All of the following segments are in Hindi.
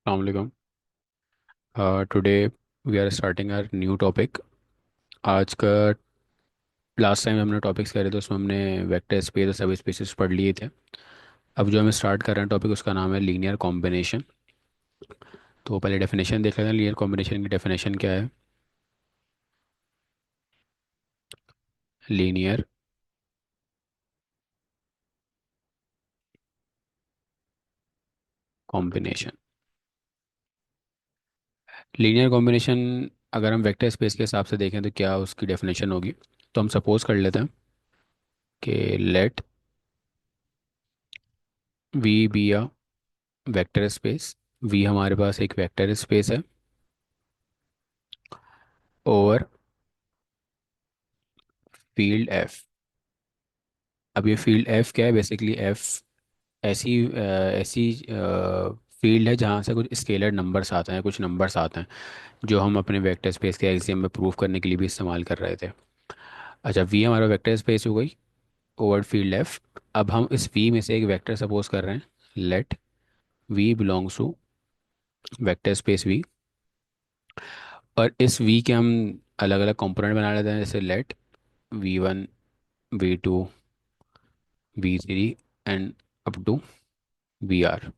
Assalamualaikum. Today we are starting our new topic. आज का लास्ट टाइम हमने टॉपिक्स करे तो उसमें हमने वेक्टर स्पेस और सब स्पेसेस पढ़ लिए थे। अब जो हम स्टार्ट कर रहे हैं टॉपिक उसका नाम है लीनियर कॉम्बिनेशन। तो पहले डेफिनेशन देख लेते हैं, लीनियर कॉम्बिनेशन की डेफिनेशन क्या है। Linear combination. लीनियर कॉम्बिनेशन अगर हम वेक्टर स्पेस के हिसाब से देखें तो क्या उसकी डेफिनेशन होगी। तो हम सपोज कर लेते हैं कि let V be a vector space. V हमारे पास एक वेक्टर स्पेस है और फील्ड एफ। अब ये फील्ड एफ क्या है, बेसिकली एफ ऐसी फील्ड है जहाँ से कुछ स्केलर नंबर्स आते हैं, कुछ नंबर्स आते हैं जो हम अपने वेक्टर स्पेस के एक्सियम में प्रूव करने के लिए भी इस्तेमाल कर रहे थे। अच्छा, वी हमारा वेक्टर स्पेस हो गई ओवर फील्ड एफ। अब हम इस वी में से एक वेक्टर सपोज कर रहे हैं, let V belongs to vector space V. और इस वी के हम अलग अलग कंपोनेंट बना लेते हैं, जैसे let V1 V2 V3 and up to VR।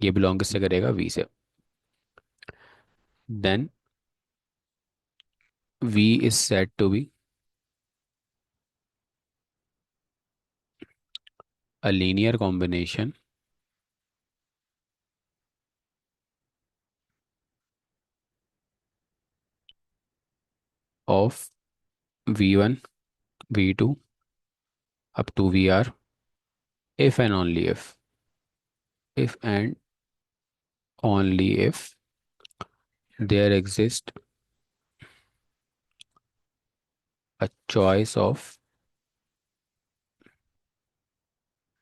ये बिलोंग किससे करेगा, वी से। Then V is said to be a linear combination of V1 V2 up to VR if and only if and only if there exists a choice of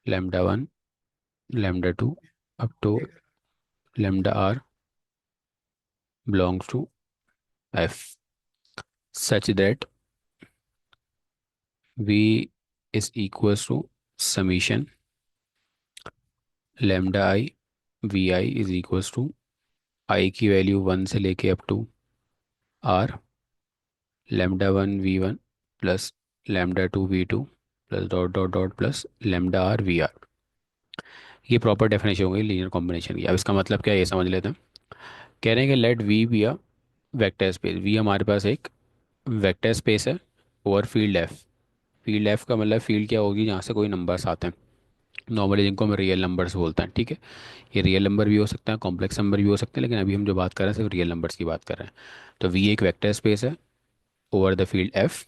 lambda 1 lambda 2 up to lambda r belongs to F, such that V is equals to summation lambda I Vi is equals to I की वैल्यू 1 से लेके up to R lambda 1 V1 plus lambda 2 V2 plus dot dot dot plus lambda R VR। ये प्रॉपर डेफिनेशन हो गई लीनियर कॉम्बिनेशन की। अब इसका मतलब क्या है ये समझ लेते हैं। कह रहे हैं कि let V be a vector space. V हमारे पास एक वेक्टर स्पेस है over field F. Field F का मतलब फील्ड क्या होगी, जहाँ से कोई नंबर्स आते हैं, नॉर्मली जिनको हम रियल नंबर्स बोलते हैं। ठीक है, ये रियल नंबर भी हो सकता है, कॉम्प्लेक्स नंबर भी हो सकते हैं, लेकिन अभी हम जो बात कर रहे हैं सिर्फ रियल नंबर्स की बात कर रहे हैं। तो वी एक वेक्टर स्पेस है over the field F.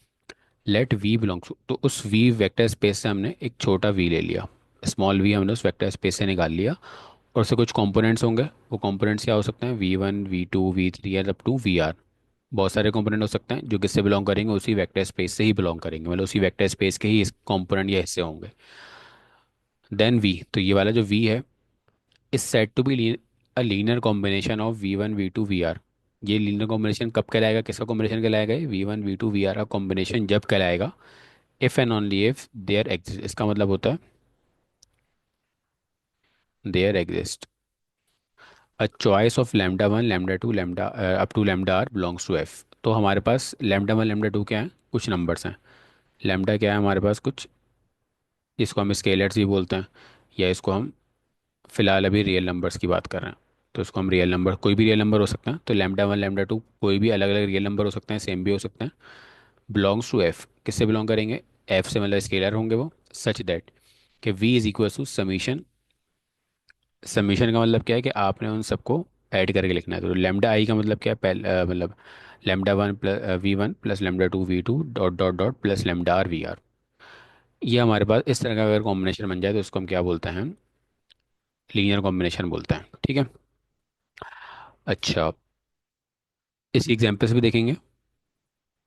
Let V belongs to उस वी वेक्टर स्पेस से हमने एक छोटा वी ले लिया, स्मॉल वी हमने उस वेक्टर स्पेस से निकाल लिया। और उससे कुछ कंपोनेंट्स होंगे। वो कंपोनेंट्स क्या हो सकते हैं, V1 V2 V3 and up to VR। बहुत सारे कंपोनेंट हो सकते हैं जो किससे बिलोंग करेंगे, उसी वेक्टर स्पेस से ही बिलोंग करेंगे, मतलब उसी वेक्टर स्पेस के ही कंपोनेंट या हिस्से होंगे। देन V, तो ये वाला जो V है is said to be a linear combination of V1 V2 VR। ये लीनियर कॉम्बिनेशन कब कहलाएगा, किसका कॉम्बिनेशन कहलाएगा, V1 V2 VR का कॉम्बिनेशन जब कहलाएगा if and only if there exist. इसका मतलब होता है there exist a choice of lambda 1 lambda 2 lambda up to lambda R belongs to F। तो हमारे पास लैम्डा 1 लैम्डा 2 क्या है, कुछ नंबर्स हैं। लैम्डा क्या है हमारे पास, कुछ, इसको हम स्केलर्स भी बोलते हैं, या इसको हम फिलहाल अभी रियल नंबर्स की बात कर रहे हैं। तो इसको हम रियल नंबर, कोई भी रियल नंबर हो सकता है। तो लैम्डा 1 लैम्डा 2 कोई भी अलग अलग रियल नंबर हो सकते हैं, सेम भी हो सकते हैं। बिलोंग्स टू एफ, किससे बिलोंग करेंगे, एफ से, मतलब स्केलर होंगे वो। सच दैट कि V is equal to summation. Summation का मतलब क्या है कि आपने उन सबको ऐड करके लिखना है। तो लैम्डा आई का मतलब क्या है, मतलब lambda 1 plus V1 plus lambda 2 V2 dot dot dot plus lambda R VR। ये हमारे पास इस तरह का अगर कॉम्बिनेशन बन जाए तो उसको हम क्या बोलते हैं, लीनियर कॉम्बिनेशन बोलते हैं। ठीक है। अच्छा, इस एग्जाम्पल्स भी देखेंगे।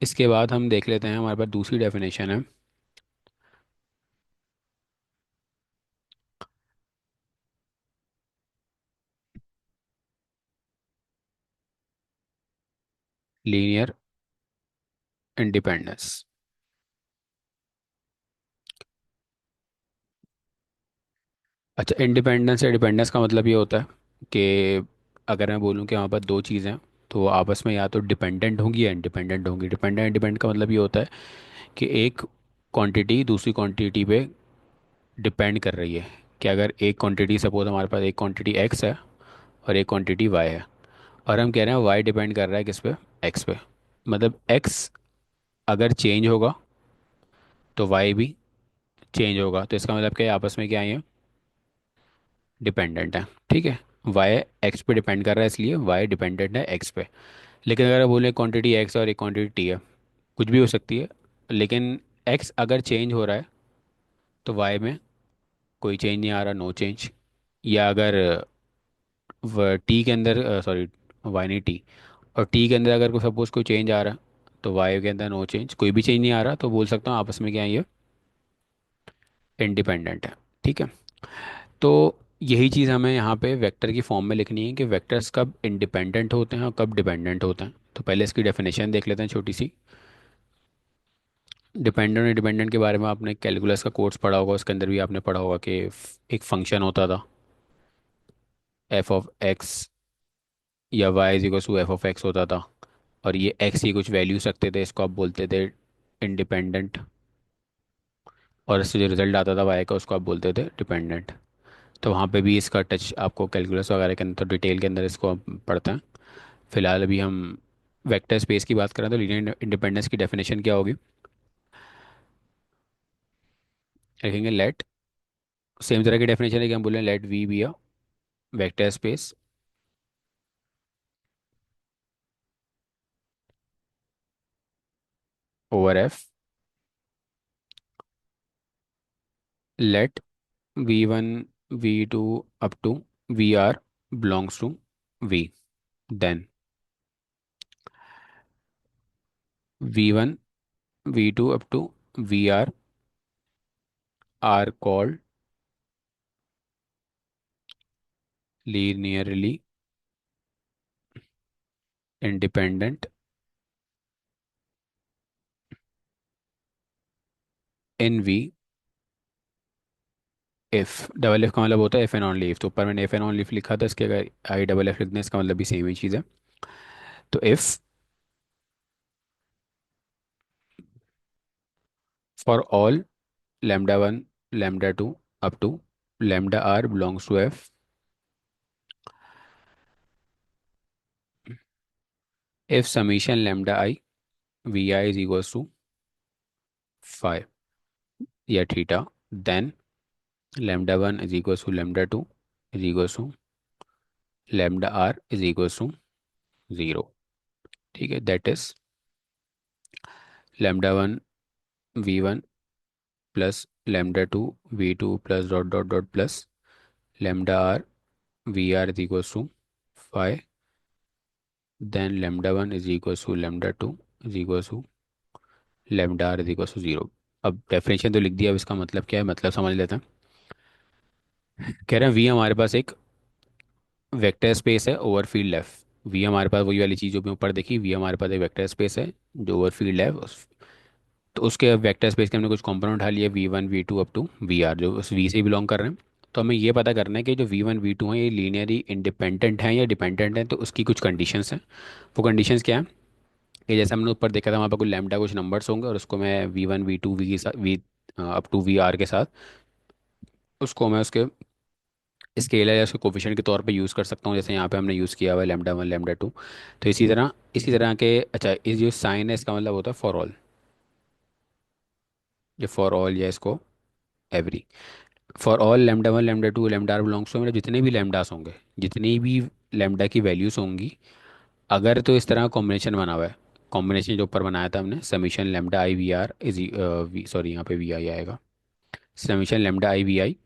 इसके बाद हम देख लेते हैं, हमारे पास दूसरी डेफिनेशन है लीनियर इंडिपेंडेंस। अच्छा, इंडिपेंडेंस या डिपेंडेंस का मतलब ये होता है कि अगर मैं बोलूँ कि हमारे पास दो चीज़ें हैं, तो वो आपस में या तो डिपेंडेंट होंगी या इंडिपेंडेंट होंगी। डिपेंडेंट इंडिपेंडेंट का मतलब ये होता है कि एक क्वांटिटी दूसरी क्वांटिटी पे डिपेंड कर रही है। कि अगर एक क्वांटिटी, सपोज हमारे पास एक क्वांटिटी एक्स है और एक क्वांटिटी वाई है, और हम कह रहे हैं वाई डिपेंड कर रहा है किस पे, एक्स पे। मतलब एक्स अगर चेंज होगा तो वाई भी चेंज होगा, तो इसका मतलब क्या है, आपस में क्या है, डिपेंडेंट है। ठीक है, वाई एक्स पे डिपेंड कर रहा है, इसलिए वाई डिपेंडेंट है एक्स पे। लेकिन अगर आप बोले क्वांटिटी एक्स और एक क्वांटिटी टी है, कुछ भी हो सकती है, लेकिन एक्स अगर चेंज हो रहा है तो वाई में कोई चेंज नहीं आ रहा, नो चेंज। या अगर टी के अंदर, सॉरी, वाई नहीं टी, और टी के अंदर अगर कोई सपोज कोई चेंज आ रहा है तो वाई के अंदर नो चेंज, कोई भी चेंज नहीं आ रहा, तो बोल सकता हूँ आपस में क्या है, ये इंडिपेंडेंट है। ठीक है, तो यही चीज़ हमें यहाँ पे वेक्टर की फॉर्म में लिखनी है कि वेक्टर्स कब इंडिपेंडेंट होते हैं और कब डिपेंडेंट होते हैं। तो पहले इसकी डेफिनेशन देख लेते हैं छोटी सी। डिपेंडेंट और इंडिपेंडेंट के बारे में आपने कैलकुलस का कोर्स पढ़ा होगा, उसके अंदर भी आपने पढ़ा होगा कि एक फंक्शन होता था एफ ऑफ एक्स या Y is equal to F of X होता था, और ये एक्स की कुछ वैल्यूज रखते थे, इसको आप बोलते थे इंडिपेंडेंट, और इससे जो रिजल्ट आता था वाई का उसको आप बोलते थे डिपेंडेंट। तो वहाँ पे भी इसका टच आपको कैलकुलस वगैरह के अंदर, तो डिटेल के अंदर इसको आप पढ़ते हैं। फिलहाल अभी हम वेक्टर स्पेस की बात करें तो लीनियर इंडिपेंडेंस की डेफिनेशन क्या होगी, लिखेंगे लेट, सेम तरह की डेफिनेशन है कि हम बोलें let V be a vector space over F, let V one V two up to V R belongs to V, then V one V two up to V R called linearly independent in V if, double F का मतलब होता है एफ एन ऑनली इफ, तो ऊपर मैंने एफ एन ऑनली इफ लिखा था, इसके अगर आई डबल एफ लिख दें इसका मतलब भी सेम ही चीज़ है। तो if for all lambda 1 lambda 2 up to lambda r belongs to f, if summation lambda I vi is equals to phi या theta, then lambda 1 is equals to lambda 2 is equals to lambda r is equals to 0। ठीक है, that is lambda 1 v1 plus lambda 2 v2 plus dot dot dot plus lambda r vr is equals to phi, then lambda 1 is equals to lambda 2 is equals to lambda r is equals to 0। अब डेफिनेशन तो लिख दिया, अब इसका मतलब क्या है, मतलब समझ लेते हैं। कह रहे हैं वी हमारे पास एक वेक्टर स्पेस है ओवर फील्ड लेफ्ट। वी हमारे पास वही वाली चीज़ जो भी ऊपर देखी, वी हमारे पास एक वेक्टर स्पेस है जो ओवर फील्ड है तो उसके वेक्टर स्पेस के हमने कुछ कंपोनेंट उठा लिए, V one V two up to V R, जो उस वी से बिलोंग कर रहे हैं। तो हमें ये पता करना है कि जो वी वन वी टू हैं ये लीनियरली इंडिपेंडेंट हैं या डिपेंडेंट हैं, तो उसकी कुछ कंडीशंस हैं। वो कंडीशंस क्या है, कि जैसे हमने ऊपर देखा था वहाँ पर कुछ लैम्डा कुछ नंबर्स होंगे, और उसको मैं V one V two V के साथ V up to V R के साथ उसको मैं उसके स्केलर या उसके कोफिशिएंट के तौर पे यूज़ कर सकता हूँ, जैसे यहाँ पे हमने यूज़ किया हुआ है लैम्डा वन लैम्डा टू। तो इसी तरह के, अच्छा, इस जो साइन है इसका मतलब होता है फॉर ऑल, जो फॉर ऑल या इसको every, for all lambda one lambda two lambda R belongs to, मतलब जितने भी लैम्डास होंगे, जितनी भी लैम्डा की वैल्यूज़ होंगी, अगर तो इस तरह कॉम्बिनेशन बना हुआ है, कॉम्बिनेशन जो ऊपर बनाया था हमने, summation lambda I V R is, sorry यहाँ पे वी आई आएगा, summation lambda I V I,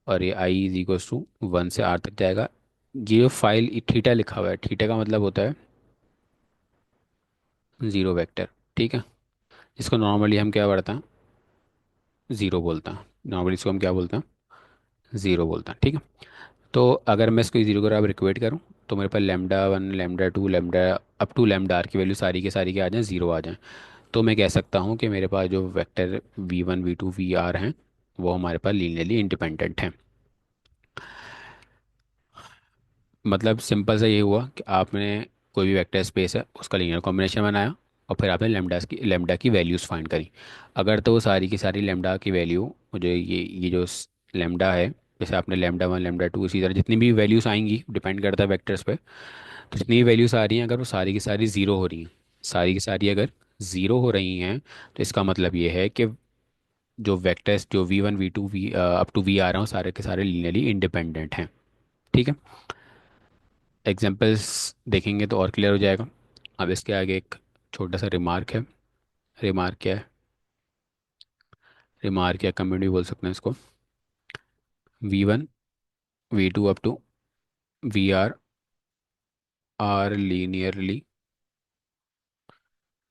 और ये I is equals to one से आर तक जाएगा। ये जो फाइल थीटा लिखा हुआ है, थीटा का मतलब होता है ज़ीरो वेक्टर। ठीक है, इसको नॉर्मली हम क्या पढ़ते हैं, ज़ीरो बोलते हैं, नॉर्मली इसको हम क्या बोलते हैं, ज़ीरो बोलते हैं। ठीक है, तो अगर मैं इसको ज़ीरो को अब इक्वेट करूँ, तो मेरे पास lambda one lambda two lambda up to lambda R की वैल्यू सारी के सारी के आ जाएं, ज़ीरो आ जाएं, तो मैं कह सकता हूँ कि मेरे पास जो vector V one V two V R हैं वो हमारे पास लीनियरली इंडिपेंडेंट हैं। मतलब सिंपल सा ये हुआ कि आपने कोई भी वेक्टर स्पेस है उसका लीनियर कॉम्बिनेशन बनाया और फिर आपने लेमडा की वैल्यूज़ फाइंड करी। अगर तो वो सारी की सारी लेमडा की वैल्यू, मुझे ये जो लेमडा है, जैसे आपने लेमडा वन लेमडा टू, इसी तरह जितनी भी वैल्यूज़ आएंगी, डिपेंड करता है वेक्टर्स पे। तो जितनी भी वैल्यूज़ आ रही हैं, अगर वो सारी की सारी ज़ीरो हो रही हैं, सारी की सारी अगर ज़ीरो हो रही हैं, तो इसका मतलब ये है कि जो वेक्टर्स जो V one V two V up to V आ रहे हैं, वो सारे के सारे लीनियरली इंडिपेंडेंट हैं। ठीक है। एग्जांपल्स देखेंगे तो और क्लियर हो जाएगा। अब इसके आगे एक छोटा सा रिमार्क है। रिमार्क क्या है? रिमार्क या कमेंट भी बोल सकते हैं इसको। V one V two up to V are linearly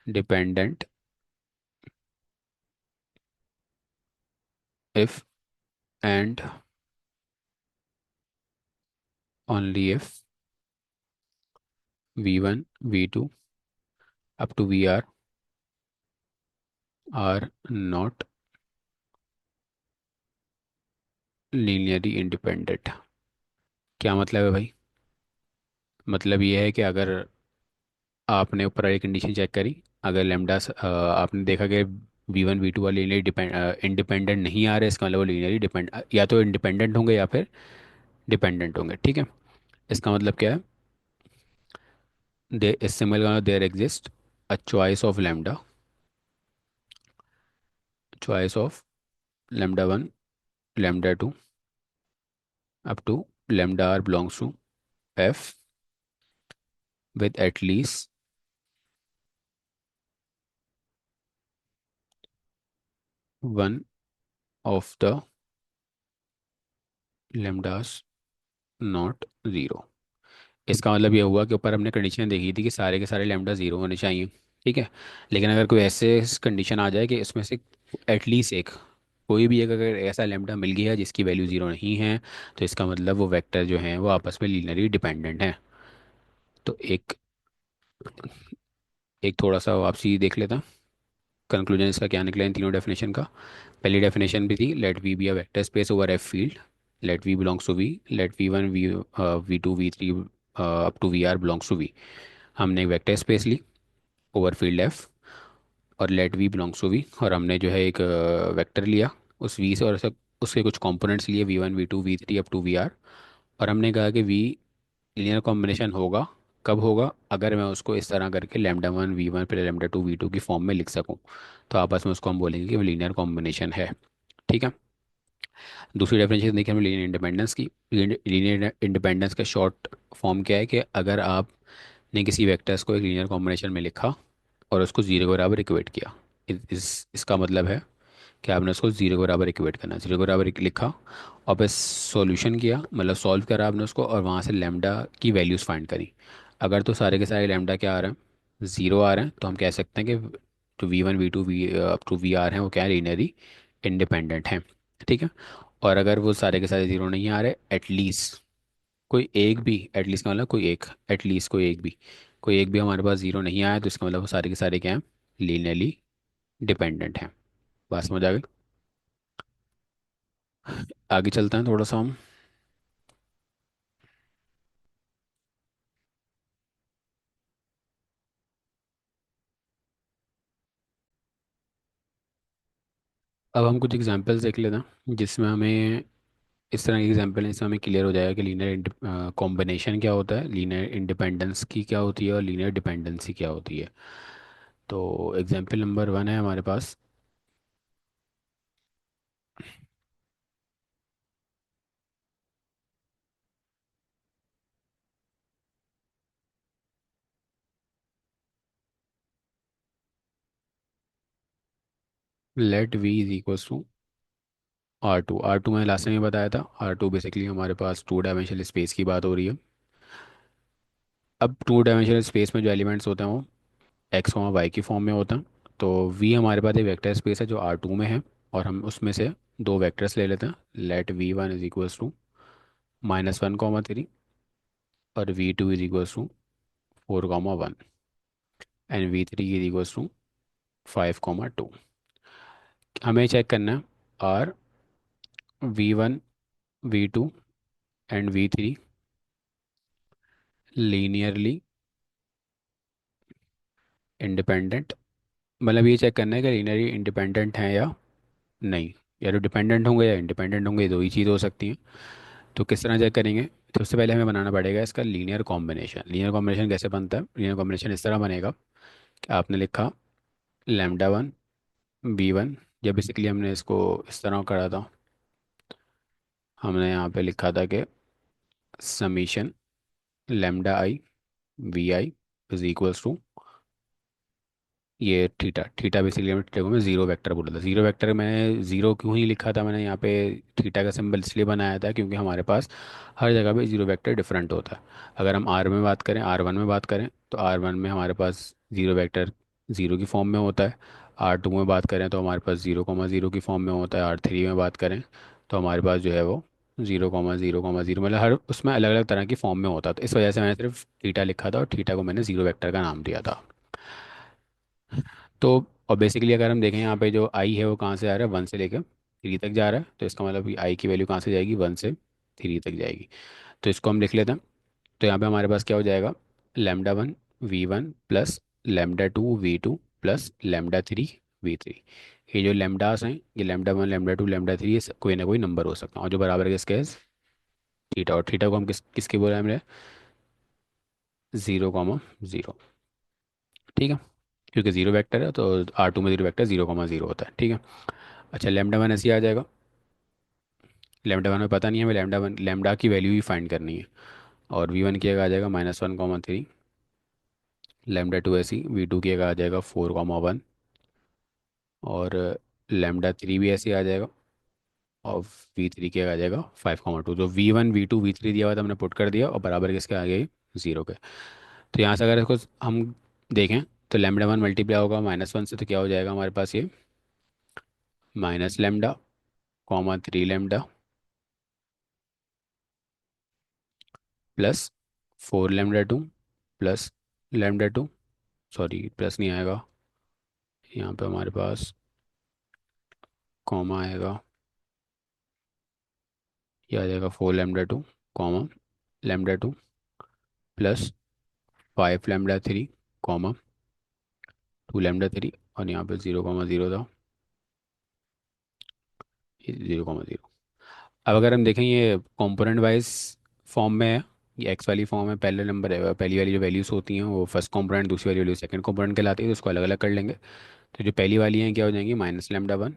dependent if and only if V one V two up to V are not linearly independent. क्या मतलब है भाई? मतलब ये है कि अगर आपने ऊपर वाली कंडीशन चेक करी, अगर लेमडा आपने देखा कि वी1 वी2 वाले लीनियरली इंडिपेंडेंट नहीं आ रहे, इसका मतलब वो लीनियरली डिपेंड, या तो इंडिपेंडेंट होंगे या फिर डिपेंडेंट होंगे। ठीक है। इसका मतलब क्या है? दे इस सिंबल का there exist a choice of lambda, choice of lambda one lambda two up to lambda R belongs to F with at least one of the lambdas not zero। इसका मतलब ये हुआ कि ऊपर हमने कंडीशन देखी थी कि सारे के सारे लैम्डा ज़ीरो होने चाहिए। ठीक है। लेकिन अगर कोई ऐसे कंडीशन आ जाए कि इसमें से एटलीस्ट एक, कोई भी एक अगर ऐसा लैम्डा मिल गया जिसकी वैल्यू ज़ीरो नहीं है, तो इसका मतलब वो वेक्टर जो हैं वो आपस में लीनियरली डिपेंडेंट हैं। तो एक थोड़ा सा वापसी देख लेता। कंक्लूजन इसका क्या निकला इन तीनों डेफिनेशन का? पहली डेफिनेशन भी थी, let V be a vector space over F field, let V belongs to V, let V one V two वी3 up to V R belongs to V. हमने एक वेक्टर स्पेस ली ओवर फील्ड एफ, और let V belongs to V, और हमने जो है एक वेक्टर लिया उस वी से, और उसके कुछ कंपोनेंट्स लिए वी1 वी2 वी3 अप टू वी आर। और हमने कहा कि वी लीनियर कॉम्बिनेशन होगा। कब होगा? अगर मैं उसको इस तरह करके लेमडा वन वी वन फिर लेमडा टू वी टू की फॉर्म में लिख सकूं, तो आपस में उसको हम बोलेंगे कि वो लीनियर कॉम्बिनेशन है। ठीक है। दूसरी डेफिनेशन देखिए हमने लीनियर इंडिपेंडेंस की। लीनियर इंडिपेंडेंस का शॉर्ट फॉर्म क्या है कि अगर आपने किसी वेक्टर्स को एक लीनियर कॉम्बिनेशन में लिखा और उसको जीरो के बराबर इक्वेट किया, इसका मतलब है कि आपने उसको जीरो के बराबर इक्वेट करना, जीरो के बराबर लिखा और फिर सॉल्यूशन किया, मतलब सॉल्व करा आपने उसको, और वहाँ से लेमडा की वैल्यूज़ फाइंड करी। अगर तो सारे के सारे लेमडा क्या आ रहे हैं, ज़ीरो आ रहे हैं, तो हम कह सकते हैं कि जो V one V two V up to V R हैं वो क्या है, लीनियरली इंडिपेंडेंट हैं। ठीक है। और अगर वो सारे के सारे ज़ीरो नहीं आ रहे, एटलीस्ट कोई एक भी, एटलीस्ट का मतलब कोई एक, एटलीस्ट कोई एक भी हमारे पास ज़ीरो नहीं आया, तो इसका मतलब वो सारे के सारे क्या हैं, लीनियरली डिपेंडेंट हैं। बात समझ आ गई? आगे चलते हैं थोड़ा सा हम। अब हम कुछ एग्जांपल्स देख लेते हैं जिसमें हमें, इस तरह की एग्जांपल है, इसमें हमें क्लियर हो जाएगा कि लीनियर कॉम्बिनेशन क्या होता है, लीनियर इंडिपेंडेंस की क्या होती है, और लीनियर डिपेंडेंसी क्या होती है। तो एग्जांपल नंबर वन है हमारे पास। Let V is equals to R two मैंने लास्ट में बताया था। आर टू बेसिकली हमारे पास टू डायमेंशनल स्पेस की बात हो रही है। अब टू डायमेंशनल स्पेस में जो एलिमेंट्स होते हैं वो एक्स वाई की फॉर्म में होते हैं। तो वी हमारे पास एक वेक्टर स्पेस है जो आर टू में है, और हम उसमें से दो वेक्टर्स ले लेते हैं। Let V one is equals to -1, 3, और V two is equals to 4, 1, and V three is equals to 5, 2। हमें चेक करना है are V one V two and V three linearly independent, मतलब ये चेक करना है कि लीनियरली इंडिपेंडेंट हैं या नहीं। या तो डिपेंडेंट होंगे या इंडिपेंडेंट होंगे, ये दो ही चीज़ हो सकती हैं। तो किस तरह चेक करेंगे? सबसे पहले हमें बनाना पड़ेगा इसका लीनियर कॉम्बिनेशन। लीनियर कॉम्बिनेशन कैसे बनता है? लीनियर कॉम्बिनेशन इस तरह बनेगा कि आपने लिखा λ1 v1, या बेसिकली हमने इसको इस तरह करा था। हमने यहाँ पे लिखा था कि summation λi vi is equals to ये थीटा। थीटा बेसिकली हमने थीटा को मैं जीरो वेक्टर बोला था। जीरो वेक्टर मैंने जीरो क्यों ही लिखा था मैंने यहाँ पे? थीटा का सिंबल इसलिए बनाया था क्योंकि हमारे पास हर जगह पे जीरो वेक्टर डिफरेंट होता है। अगर हम आर में बात करें, R1 में बात करें, तो R1 में हमारे पास जीरो वेक्टर जीरो की फॉर्म में होता है। R2 में बात करें तो हमारे पास 0,0 की फॉर्म में होता है। R3 में बात करें तो हमारे पास जो है वो 0,0,0, मतलब हर उसमें अलग अलग तरह की फॉर्म में होता है। तो इस वजह से मैंने सिर्फ थीटा लिखा था और थीटा को मैंने जीरो वेक्टर का नाम दिया था। तो और बेसिकली अगर हम देखें यहाँ पे जो आई है वो कहाँ से आ रहा है? 1 से लेकर 3 तक जा रहा है। तो इसका मतलब कि आई की वैल्यू कहाँ से जाएगी? 1 से 3 तक जाएगी। तो इसको हम लिख लेते हैं। तो यहाँ पे हमारे पास क्या हो जाएगा? λ1 v1 plus λ2 v2 plus λ3 v3। ये जो लेमडास हैं, ये λ1 λ2 λ3, ये कोई ना कोई नंबर हो सकता है, और जो बराबर है किसके है? थीटा। और थीटा को हम किसके बोला है हमने? 0,0। ठीक है, क्योंकि जीरो वेक्टर है तो R2 में जीरो वेक्टर 0,0 होता है। ठीक है। अच्छा, λ1 ऐसे ही आ जाएगा। λ1 में पता नहीं है, हमें λ1 लैम्डा की वैल्यू ही फाइंड करनी है। और V1 की जगह आ जाएगा -1,3। λ2 ऐसी V2 की जगह आ जाएगा 4,1। और λ3 भी ऐसे ही आ जाएगा। और V3 की जगह आ जाएगा 5,2। तो V1 V2 V3 दिया हुआ था, हमने पुट कर दिया, और बराबर किसके आ गए? जीरो के। तो यहाँ से अगर इसको हम देखें तो λ1 मल्टीप्लाई होगा -1 से, तो क्या हो जाएगा हमारे पास? ये -λ,3 λ प्लस 4 λ2 प्लस λ2, सॉरी प्लस नहीं आएगा, यहाँ पे हमारे पास कॉमा आएगा। ये आ जाएगा 4 λ2 कॉमा λ2 प्लस 5 λ3 कॉमा 2 λ3, और यहाँ पे 0,0 था, 0,0। अब अगर हम देखें ये कंपोनेंट वाइज फॉर्म में है, ये एक्स वाली फॉर्म है। पहले नंबर है, पहली वाली जो वैल्यूज़ होती हैं वो फर्स्ट कंपोनेंट, दूसरी वाली वैल्यू सेकंड कंपोनेंट कहलाती है, तो उसको अलग अलग कर लेंगे। तो जो पहली वाली हैं क्या हो जाएंगी? -λ1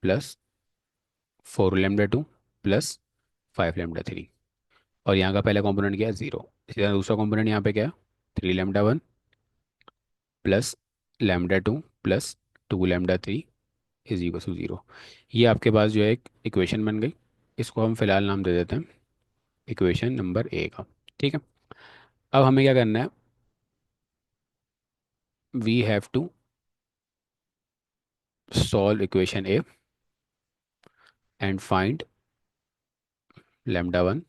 प्लस 4 λ2 प्लस 5 λ3। और यहाँ का पहला कंपोनेंट क्या है? जीरो। इसी तरह दूसरा कंपोनेंट यहाँ पे क्या है? 3 λ1 plus λ2 plus 2 λ3 is equal to zero. ये आपके पास जो है एक इक्वेशन बन गई। इसको हम फिलहाल नाम दे देते हैं इक्वेशन नंबर ए का। ठीक है। अब हमें क्या करना है? We have to solve equation A and find λ1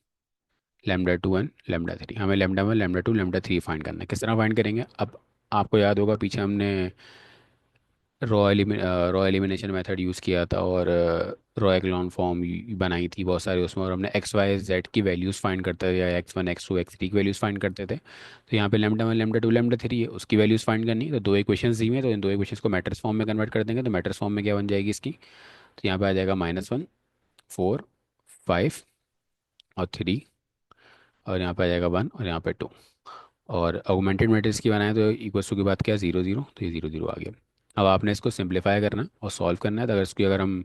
λ2 and λ3। हमें λ1 λ2 λ3 फाइंड करना है। किस तरह फाइंड करेंगे? अब आपको याद होगा पीछे हमने रॉ एलिमिनेशन मेथड यूज़ किया था, और रॉ एक्लॉन फॉर्म बनाई थी बहुत सारी उसमें, और हमने एक्स वाई जेड की वैल्यूज़ फाइंड करते थे, या x1 x2 x3 की वैल्यूज़ फाइंड करते थे। तो यहाँ पे λ1 λ2 λ3 है, उसकी वैल्यूज़ फाइंड करनी है। तो दो इक्वेशंस दी हुई हैं, तो इन दो इक्वेशंस को मैट्रिक्स फॉर्म में कन्वर्ट कर देंगे। तो मैट्रिक्स फॉर्म में क्या बन जाएगी इसकी? तो यहाँ पे आ जाएगा -1 4 5 और 3, और यहाँ पे आ जाएगा 1, और यहाँ पे 2। और ऑगमेंटेड मैट्रिक्स की बनाए तो इक्वल्स टू की बात क्या है? 0 0, तो ये 0 0 आ गया। अब आपने इसको सिंप्लीफाई करना है और सॉल्व करना है। तो अगर हम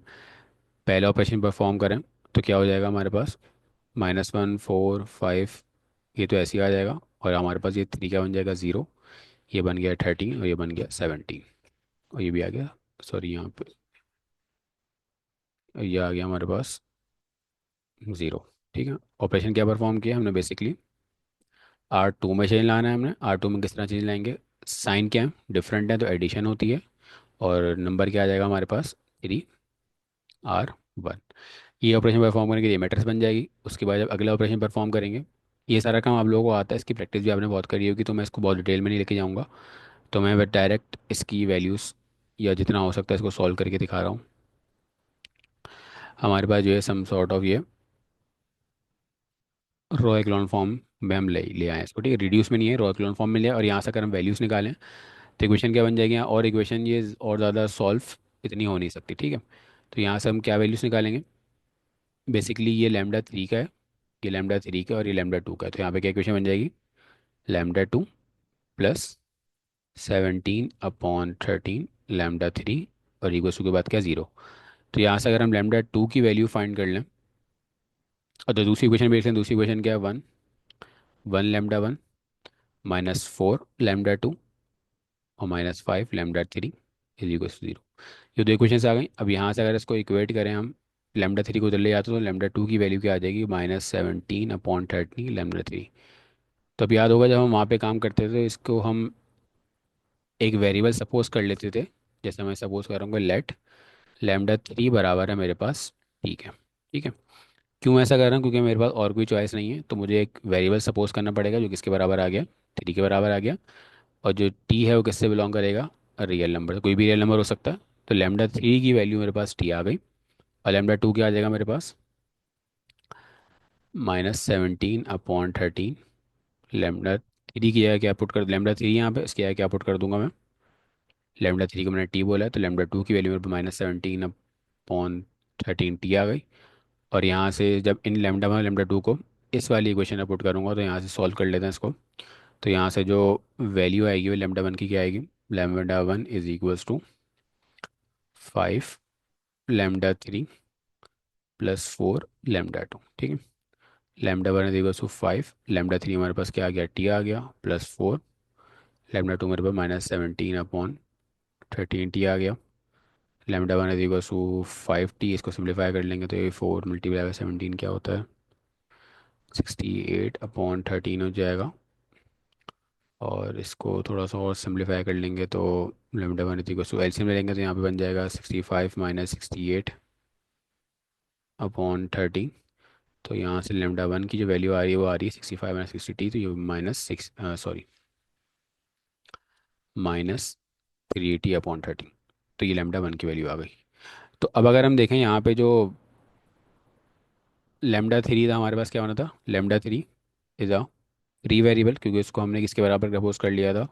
पहला ऑपरेशन परफॉर्म करें तो क्या हो जाएगा हमारे पास? -1 4 5, ये तो ऐसे ही आ जाएगा। और हमारे पास ये 3 क्या बन जाएगा? 0। ये बन गया 13, और ये बन गया 17, और ये भी आ गया, सॉरी यहाँ पे ये आ गया हमारे पास 0। ठीक है। ऑपरेशन क्या परफॉर्म किया हमने? बेसिकली R2 में चेंज लाना है हमने। R2 में किस तरह चेंज लाएंगे? साइन क्या है? डिफरेंट है तो एडिशन होती है, और नंबर क्या आ जाएगा हमारे पास? 3R1। ये ऑपरेशन परफॉर्म करने के लिए मैट्रिक्स बन जाएगी। उसके बाद जब अगला ऑपरेशन परफॉर्म करेंगे, ये सारा काम आप लोगों को आता है, इसकी प्रैक्टिस भी आपने बहुत करी होगी, तो मैं इसको बहुत डिटेल में नहीं लेके जाऊँगा। तो मैं बस डायरेक्ट इसकी वैल्यूज़ या जितना हो सकता है इसको सॉल्व करके दिखा रहा हूँ। हमारे पास जो है सम सॉर्ट ऑफ ये रो एक्लॉन फॉर्म में हम ले ले आए इसको, ठीक है, रिड्यूस में नहीं है, रो एक्लॉन फॉर्म में लिया, और यहाँ से अगर हम वैल्यूज़ निकालें तो इक्वेशन क्या बन जाएगी यहाँ, और इक्वेशन ये और ज़्यादा सॉल्व इतनी हो नहीं सकती, ठीक है। तो यहाँ से हम क्या वैल्यूज़ निकालेंगे, बेसिकली ये लैम्डा थ्री का है, ये लैम्डा थ्री का, और ये लैम्डा टू का है, तो यहाँ पे क्या इक्वेशन बन जाएगी, lambda two plus 17/13 lambda three, और इक्वल टू के बाद क्या, ज़ीरो। तो यहाँ से अगर हम लैम्डा टू की वैल्यू फाइंड कर लें, और तो दूसरी इक्वेशन भी देख लें, दूसरी इक्वेशन क्या है, one, one lambda one minus four lambda two और minus five lambda three is equal to zero. ये दो इक्वेशन आ गई। अब यहाँ से अगर इसको इक्वेट करें हम, लैम्डा थ्री को उधर ले जाते तो लैम्डा टू की वैल्यू क्या आ जाएगी, -17/13 लैम्डा थ्री। तो अब याद होगा जब हम वहाँ पे काम करते थे, इसको हम एक वेरिएबल सपोज कर लेते थे, जैसे मैं सपोज कर रहा हूँ लेट लैम्डा थ्री बराबर है मेरे पास, ठीक है, ठीक है। क्यों ऐसा कर रहा हूँ, क्योंकि मेरे पास और कोई चॉइस नहीं है, तो मुझे एक वेरिएबल सपोज करना पड़ेगा जो किसके बराबर आ गया, थ्री के बराबर आ गया। और जो टी है वो किससे बिलोंग करेगा, रियल नंबर से, कोई भी रियल नंबर हो सकता है। तो लैम्डा थ्री की वैल्यू मेरे पास टी आ गई, और लैम्डा टू क्या आ जाएगा मेरे पास, -17/13 लैम्डा थ्री की जगह क्या पुट कर, लैम्डा थ्री यहाँ पे इसकी जगह क्या पुट कर दूंगा मैं, लैम्डा थ्री को मैंने टी बोला है, तो लैम्डा टू की वैल्यू मेरे पास -17/13 टी आ गई। और यहाँ से जब इन लैम्डा वन लैम्डा टू को इस वाली इक्वेशन में पुट करूँगा, तो यहाँ से सॉल्व कर लेते हैं इसको। तो यहाँ से जो वैल्यू आएगी वो लैम्डा वन की क्या आएगी, lambda one is equals to 5 lambda three plus 4 lambda two, ठीक है। Lambda one is equals to 5, lambda three हमारे पास क्या आ गया, टी आ गया, प्लस 4 लैम्डा टू मेरे पास -17/13 टी आ गया। Lambda one is equals to 5 T, इसको सिम्प्लीफाई कर लेंगे तो ये 4 मल्टीप्लाई बाई 17 क्या होता है, 68/13 हो जाएगा। और इसको थोड़ा सा और सिम्प्लीफाई कर लेंगे तो lambda one is equal to LCM ले लेंगे तो यहाँ पे बन जाएगा 65 माइनस 68/13। तो यहाँ से लेमडा वन की जो वैल्यू आ रही है वो आ रही है 65 माइनस 60, तो ये माइनस सिक्स, सॉरी, -380/13। तो ये लेमडा वन की वैल्यू आ गई। तो अब अगर हम देखें यहाँ पे जो लेमडा थ्री था हमारे पास, क्या होना था, lambda three is a free variable, क्योंकि उसको हमने किसके बराबर प्रपोज कर लिया था,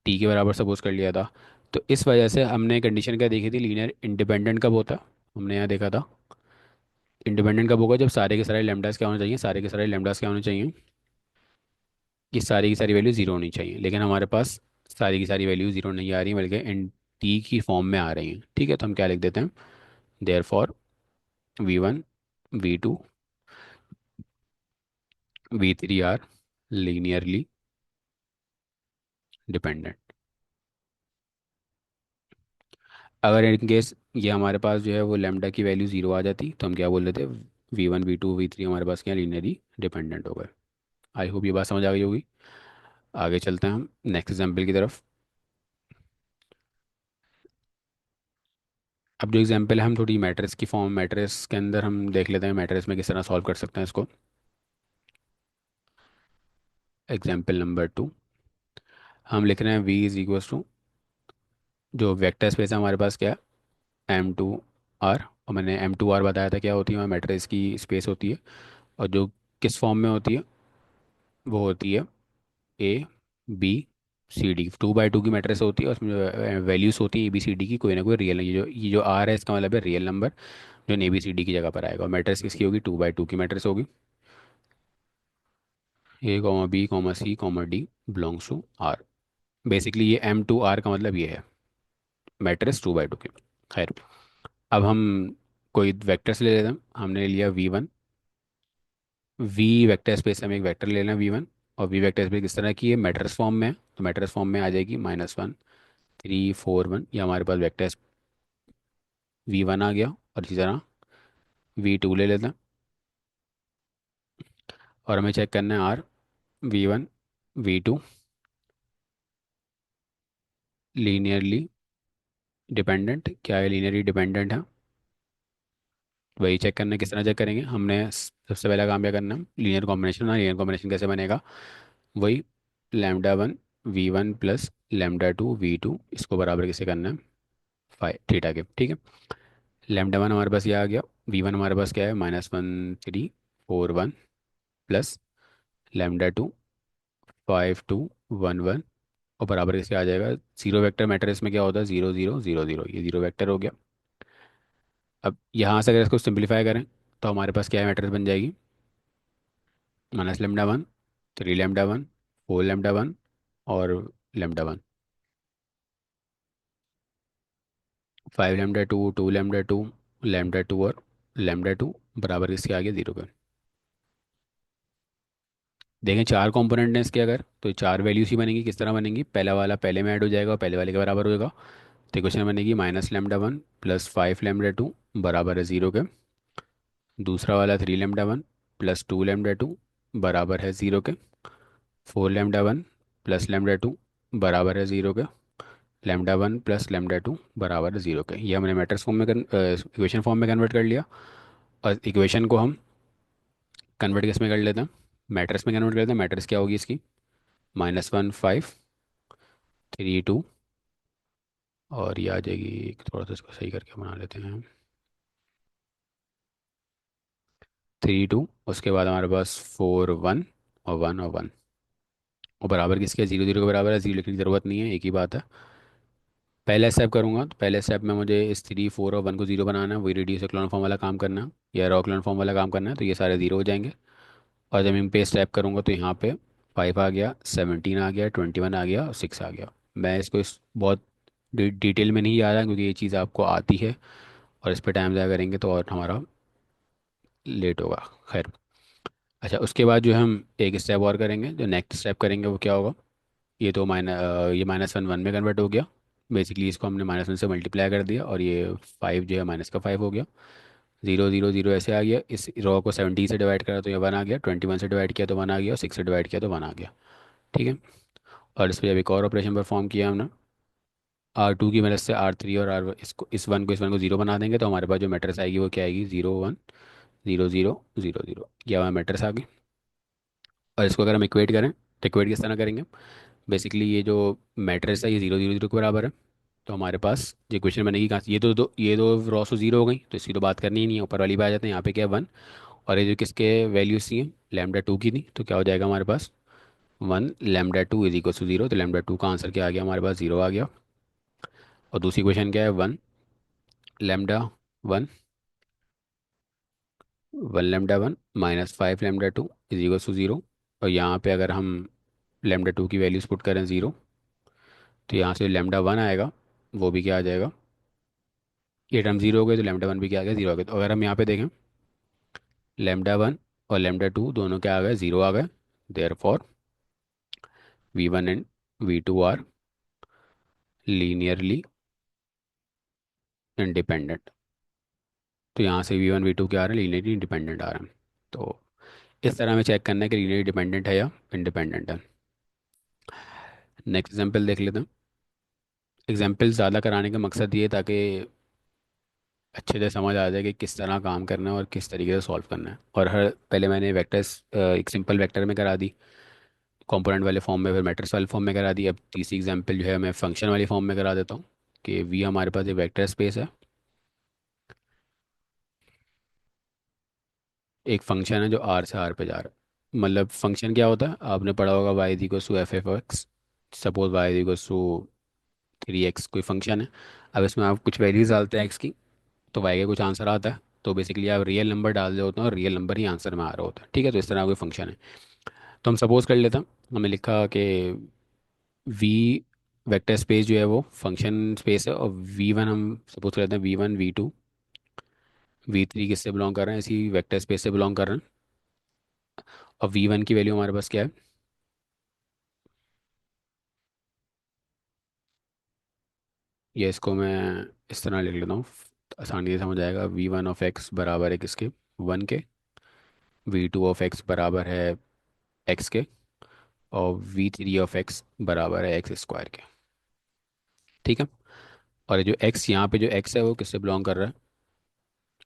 टी के बराबर सपोज कर लिया था। तो इस वजह से हमने कंडीशन क्या देखी थी, लीनियर इंडिपेंडेंट कब होता, हमने यहाँ देखा था इंडिपेंडेंट कब होगा, जब सारे के सारे लेमडास क्या होने चाहिए, सारे के सारे लेमडास क्या होने चाहिए, कि सारी की सारी वैल्यू जीरो होनी चाहिए। लेकिन हमारे पास सारी की सारी वैल्यू जीरो नहीं आ रही, बल्कि इन टी की फॉर्म में आ रही हैं, ठीक है। तो हम क्या लिख देते हैं, therefore V1 V2 V3 are linearly dependent. अगर इन केस ये हमारे पास जो है वो लेमडा की वैल्यू जीरो आ जाती, तो हम क्या बोल देते, V1 V2 V3 हमारे पास क्या लीनियरली डिपेंडेंट हो गए। आई होप ये बात समझ आ गई होगी। आगे चलते हैं हम नेक्स्ट एग्जाम्पल की तरफ। अब जो एग्जाम्पल है हम थोड़ी मैट्रिक्स की फॉर्म, मैट्रिक्स के अंदर हम देख लेते हैं मैट्रिक्स में किस तरह सॉल्व कर सकते हैं इसको। एग्जाम्पल नंबर टू, हम लिख रहे हैं V इज इक्वल्स टू, जो वेक्टर स्पेस है हमारे पास क्या है, M2R। और मैंने M2R बताया था क्या होती है, मैट्रिक्स की स्पेस होती है, और जो किस फॉर्म में होती है, वो होती है ABCD, 2x2 की मैट्रिक्स होती है, और उसमें जो वैल्यूज होती है ABCD की, कोई ना कोई रियल, ये जो R है इसका मतलब है रियल नंबर जो ABCD की जगह पर आएगा। और मैट्रिक्स किसकी होगी, 2x2 की मैट्रिक्स होगी। A, B, C, belongs to R. Basically ये M2R का मतलब ये है, मैट्रिक्स 2x2 की। खैर, अब हम कोई वेक्टर्स ले लेते हैं, हमने लिया V1, V वेक्टर स्पेस से हम एक वेक्टर ले लें V1। और V वेक्टर स्पेस किस तरह की है, मैट्रिक्स फॉर्म में है, तो मैट्रिक्स फॉर्म में आ जाएगी -1 3 4 1, ये हमारे पास वेक्टर V1 आ गया। और इसी तरह V2 ले लेते हैं, और हमें चेक करना है are V1 V2 linearly dependent, क्या है, लीनियरली डिपेंडेंट है। वही चेक करना है, किस तरह चेक करेंगे, हमने सबसे पहला काम क्या करना है, लीनियर कॉम्बिनेशन। लीनियर कॉम्बिनेशन कैसे बनेगा, वही lambda one V1 plus lambda two V2, इसको बराबर किसे करना है, फाइव थीटा के, ठीक है। लैम्डा वन हमारे पास ये आ गया, V1 हमारे पास क्या है, -1 3 4 1 प्लस लेमडा टू 5 2 1 1, और बराबर इसके आ जाएगा। जीरो वेक्टर मैट्रिक्स में क्या होता है, 0 0 0 0, ये जीरो वेक्टर हो गया। अब यहाँ से अगर इसको सिंप्लीफाई करें तो हमारे पास क्या मैट्रिक्स बन जाएगी, -λ1, 3λ1, 4λ1 और λ1, 5λ2, 2λ2, λ2 और λ2 बराबर इसके आगे 0 पे। देखें चार कंपोनेंट हैं इसके, अगर तो ये चार वैल्यूज ही बनेंगी। किस तरह बनेंगी, पहला वाला पहले में ऐड हो जाएगा और पहले वाले के बराबर होगा। तो इक्वेशन बनेगी -λ1 प्लस 5λ2 बराबर है 0 के। दूसरा वाला 3λ1 प्लस 2λ2 बराबर है 0 के। 4λ1 प्लस λ2 बराबर है 0 के। λ1 प्लस λ2 बराबर है 0 के। ये हमने मैट्रिक्स फॉर्म में इक्वेशन फॉर्म में कन्वर्ट कर लिया। और इक्वेशन को हम कन्वर्ट किस में कर लेते हैं, मैट्रिक्स में कन्वर्ट करते हैं। मैट्रिक्स क्या होगी इसकी, -1 5 3 2, और ये आ जाएगी, थोड़ा सा इसको सही करके बना लेते हैं, 3 2, उसके बाद हमारे पास 4 1 और 1 और 1, और बराबर किसके, 0 0 के बराबर है। जीरो लिखने की ज़रूरत नहीं है, एक ही बात है। पहले स्टेप करूँगा तो पहले स्टेप में मुझे इस 3 4 और 1 को 0 बनाना है, वही रेडियस एक्लॉन फॉर्म वाला काम करना है या रॉ एक्लॉन फॉर्म वाला काम करना है। तो ये सारे 0 हो जाएंगे। और जब मैं पे स्टेप करूँगा तो यहाँ पे 5 आ गया, 17 आ गया, 21 आ गया और 6 आ गया। मैं इसको इस बहुत डिटेल में नहीं जा रहा क्योंकि ये चीज़ आपको आती है, और इस पर टाइम ज़्यादा करेंगे तो और हमारा लेट होगा। खैर, अच्छा उसके बाद जो हम एक स्टेप और करेंगे, जो नेक्स्ट स्टेप करेंगे वो क्या होगा, ये तो ये -1 1 में कन्वर्ट हो गया। बेसिकली इसको हमने -1 से मल्टीप्लाई कर दिया, और ये 5 जो है -5 हो गया। 0 0 0 ऐसे आ गया। इस रो को 70 से डिवाइड करा तो ये 1 आ गया, 21 से डिवाइड किया तो 1 आ गया, और 6 से डिवाइड किया तो 1 आ गया। ठीक है। और इस पर जब एक और ऑपरेशन परफॉर्म किया हमने, R2 की मदद से R3 और R, इसको इस वन को 0 बना देंगे, तो हमारे पास जो मैट्रिक्स आएगी वो क्या आएगी, 0 1 0 0 0 0। ये हमारा मैट्रिक्स आ गई। और इसको अगर हम इक्वेट करें तो इक्वेट किस तरह करेंगे, बेसिकली ये जो मैट्रिक्स है ये 0 0 0 के बराबर है। तो हमारे पास जो इक्वेशन बनेगी कहाँ से, ये दो रॉस तो 0 हो गई, तो इसकी तो बात करनी ही नहीं है। ऊपर वाली पे आ जाते हैं, यहाँ पे क्या है 1, और ये जो किसके वैल्यूज थी, λ2 की थी, तो क्या हो जाएगा हमारे पास 1 λ2 इज इक्वल टू 0। तो λ2 का आंसर क्या आ गया हमारे पास, 0 आ गया। और दूसरी क्वेश्चन क्या है, 1 λ1 1 λ1 -5 λ2 इज इक्वल टू 0। और यहाँ पे अगर हम λ2 की वैल्यूज पुट करें 0, तो यहाँ से λ1 आएगा, वो भी क्या आ जाएगा, ये टर्म 0 हो गए, तो λ1 भी क्या आ गया, 0 आ गया। तो अगर हम यहाँ पे देखें, λ1 और λ2 दोनों क्या आ गए, 0 आ गए। Therefore V1 and V2 are linearly independent. तो यहाँ से V1 V2 क्या आ रहा है, लीनियरली इंडिपेंडेंट आ रहा है। तो इस तरह हमें चेक करना है कि लीनियरली डिपेंडेंट है या इंडिपेंडेंट है। नेक्स्ट एग्जांपल देख लेते हैं। एग्जांपल ज़्यादा कराने का मकसद ये है ताकि अच्छे से समझ आ जाए कि किस तरह काम करना है और किस तरीके से सॉल्व करना है। और हर पहले मैंने वेक्टर्स एक सिंपल वेक्टर में करा दी कंपोनेंट वाले फॉर्म में, फिर मैट्रिक्स वाले फॉर्म में करा दी। अब तीसरी एग्जांपल जो है मैं फंक्शन वाली फॉर्म में करा देता हूँ कि वी हमारे पास एक वेक्टर स्पेस है, एक फंक्शन है जो आर से आर पे जा रहा है। मतलब फंक्शन क्या होता है, आपने पढ़ा होगा Y is equals to f(x). Suppose Y is equals to 3x कोई फंक्शन है। अब इसमें आप कुछ वैल्यूज डालते हैं x की, तो वाई का कुछ आंसर आता है। तो बेसिकली आप रियल नंबर डाल रहे होते हैं और रियल नंबर ही आंसर में आ रहा होता है। ठीक है, तो इस तरह कोई फंक्शन है। तो हम सपोज कर लेते हैं, हमने लिखा कि वी वेक्टर स्पेस जो है वो फंक्शन स्पेस है, और V1 हम सपोज कर लेते हैं, V1 V2 V3 किससे बिलोंग कर रहे हैं, इसी वेक्टर स्पेस से बिलोंग कर रहे हैं। और V1 की वैल्यू हमारे पास क्या है, ये इसको मैं इस तरह लिख लेता हूँ, आसानी से समझ आएगा। V1 ऑफ x बराबर है किसके, 1 के। V2 ऑफ x बराबर है x के। और V3 ऑफ x बराबर है एक्स स्क्वायर के। ठीक है। और ये जो x यहाँ पे जो x है वो किससे बिलोंग कर रहा है,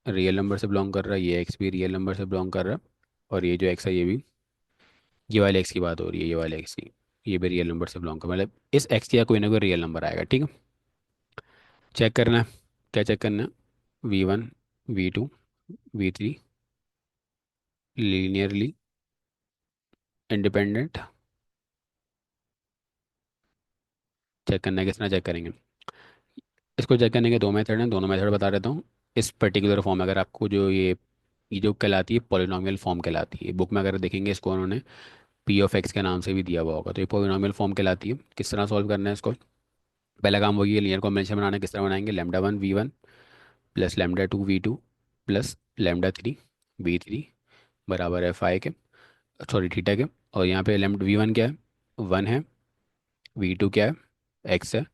रियल नंबर से बिलोंग कर रहा है। ये x भी रियल नंबर से बिलोंग कर रहा है। और ये जो x है ये भी, ये वाले x की बात हो रही है, ये वाले x की, ये भी रियल नंबर से बिलोंग कर, मतलब इस x का कोई ना कोई रियल नंबर आएगा। ठीक है। चेक करना है, क्या चेक करना है, V1 V2 V3 linearly independent. Check करना है, किस तरह चेक करेंगे? इसको चेक करने के दो मेथड हैं, दोनों मेथड बता देता हूँ। इस पर्टिकुलर फॉर्म, अगर आपको जो ये जो कहलाती है पॉलिनॉमियल फॉर्म कहलाती है, बुक में अगर देखेंगे इसको उन्होंने पी ऑफ एक्स के नाम से भी दिया हुआ होगा, तो ये पॉलिनॉमियल फॉर्म कहलाती है। किस तरह सॉल्व करना है इसको? पहला काम वही है, लीनियर कॉम्बिनेशन बनाना है। किस तरह बनाएंगे? Lambda one V one plus lambda two V two plus lambda three V three बराबर है फाइ के, सॉरी थीटा के। और यहाँ पे लेमडा वी वन क्या है? वन है। वी टू क्या है? एक्स है।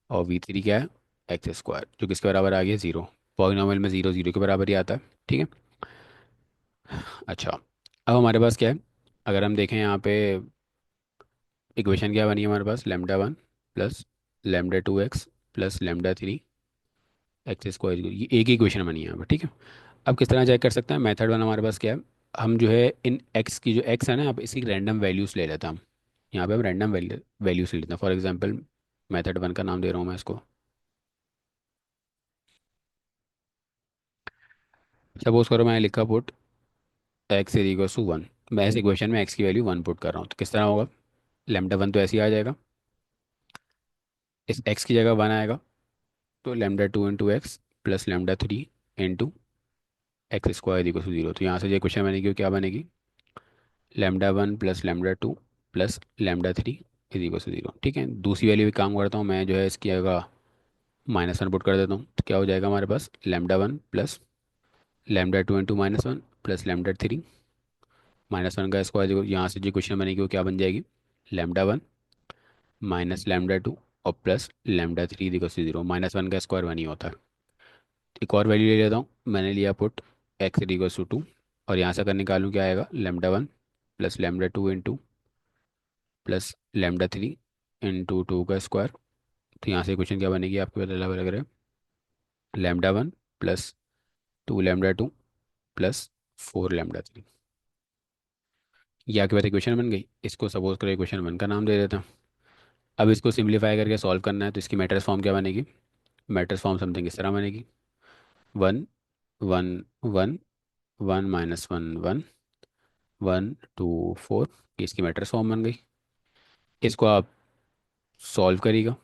और वी थ्री क्या है? एक्स स्क्वायर, जो किसके बराबर आ गया? जीरो। पॉलिनॉमियल में जीरो जीरो के बराबर ही आता है। ठीक है। अच्छा, अब हमारे पास क्या है? अगर हम देखें यहाँ पे इक्वेशन क्या बनी है हमारे पास? Lambda one plus lambda two x plus lambda three x square, ये एक ही इक्वेशन बनी है यहाँ पर। ठीक है। अब किस तरह चेक कर सकते हैं? मेथड वन हमारे पास क्या है? हम जो है इन एक्स की, जो एक्स है ना, यहाँ पे इसकी रैंडम वैल्यूज़ ले लेते हैं हम। यहाँ पे हम रैंडम वैल्यूज़ ले लेते हैं। फॉर एग्जांपल मेथड वन का नाम दे रहा हूँ मैं इसको। सपोज करो मैंने लिखा put X is equal to one. मैं इस इक्वेशन में एक्स की वैल्यू वन पुट कर रहा हूँ, तो किस तरह होगा? लेमडा वन तो ऐसे ही आ जाएगा, इस एक्स की जगह वन आएगा, तो lambda two into X plus lambda three into X square equal to zero. तो यहाँ से जो क्वेश्चन बनेगी वो क्या बनेगी? Lambda one plus lambda two plus lambda three is equal to zero. ठीक है। दूसरी वाली भी काम करता हूँ मैं, जो है इसकी जगह माइनस वन पुट कर देता हूँ, तो क्या हो जाएगा हमारे पास? Lambda one plus lambda two into minus one plus lambda three minus one का स्क्वायर, यहाँ से जो क्वेश्चन बनेगी वो क्या बन जाएगी? Lambda one minus lambda two और plus lambda three equal to zero. Minus one का स्क्वायर वन ही होता है। एक और वैल्यू ले लेता हूँ, मैंने लिया put X equal to two, और यहाँ से अगर निकालूँ क्या आएगा? Lambda one plus lambda two into plus lambda three into two का स्क्वायर। तो यहाँ से क्वेश्चन क्या बनेगी आपको बदला लग रहा है? Lambda one plus two lambda two plus four lambda three. ये आपके पास इक्वेशन बन गई। इसको सपोज करो इक्वेशन वन का नाम दे देता हूँ। अब इसको सिंप्लीफाई करके सॉल्व करना है, तो इसकी मैट्रिक्स फॉर्म क्या बनेगी? मैट्रिक्स फॉर्म समथिंग इस तरह बनेगी। One one one one minus one one one two four. इसकी मैट्रिक्स फॉर्म बन गई। इसको आप सॉल्व करिएगा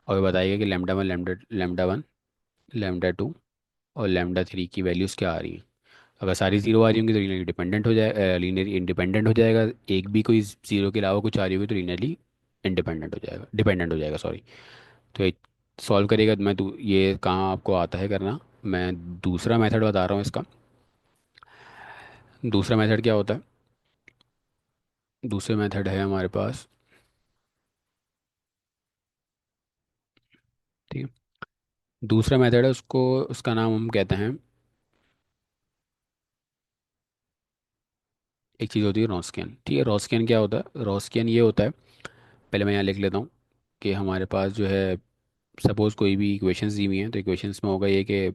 और बताइएगा कि lambda one lambda one lambda two और लेमडा थ्री की वैल्यूज़ क्या आ रही हैं। अगर सारी जीरो आ रही होंगी तो लीनियरली डिपेंडेंट हो जाए, लीनियरली इंडिपेंडेंट हो जाएगा। एक भी कोई जीरो के अलावा कुछ आ रही होगी तो लीनियरली इंडिपेंडेंट हो जाएगा, डिपेंडेंट हो जाएगा, सॉरी। तो एक सॉल्व करिएगा, तो ये कहाँ आपको आता है करना। मैं दूसरा मेथड बता रहा हूँ इसका। दूसरा मेथड क्या होता है? दूसरे मेथड है हमारे पास, ठीक है। दूसरा मेथड है, उसको उसका नाम हम कहते हैं, एक चीज़ होती है रॉस्कियन। ठीक है। रॉस्कियन क्या होता है? रॉस्कियन ये होता है, पहले मैं यहाँ लिख लेता हूँ कि हमारे पास जो है, सपोज़ कोई भी इक्वेशंस दी हुई हैं, तो इक्वेशंस में होगा ये कि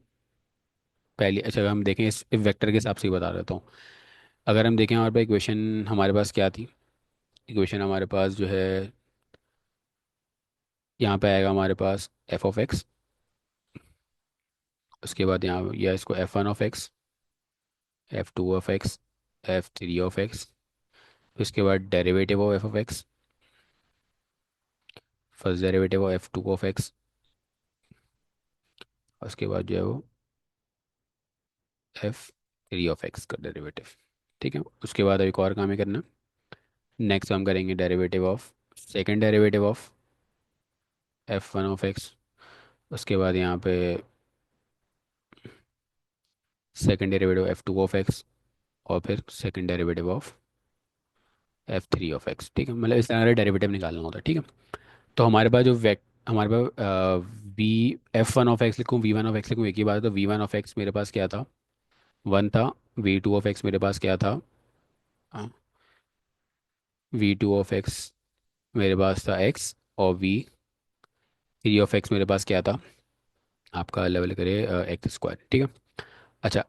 पहले, अच्छा अगर हम देखें इस वेक्टर के हिसाब से ही बता देता हूँ। अगर हम देखें हमारे पास इक्वेशन हमारे पास क्या थी? इक्वेशन हमारे पास जो है यहाँ पे आएगा हमारे पास एफ ऑफ एक्स। उसके बाद यहाँ या इसको F one of x, F two of x, F three of x. उसके बाद derivative of F of x, first derivative of F two of x. उसके बाद जो है वो एफ थ्री ऑफ एक्स का डेरिवेटिव। ठीक है। उसके बाद एक और काम ही करना। नेक्स्ट हम करेंगे derivative of, second derivative of F one of x. उसके बाद यहाँ पे second derivative F two of x, और फिर second derivative of F three of x. ठीक है। मतलब इस तरह का डेरिवेटिव निकालना होता है। ठीक है। तो हमारे पास जो हमारे पास V F one of x लिखूँ, वी वन ऑफ एक्स लिखूँ, एक ही बात है। तो वी वन ऑफ एक्स मेरे पास क्या था? वन था। वी टू ऑफ एक्स मेरे पास क्या था? वी टू ऑफ एक्स मेरे पास था एक्स, और वी थ्री ऑफ एक्स मेरे पास क्या था? आपका लेवल करे एक्स स्क्वायर। ठीक है। अच्छा,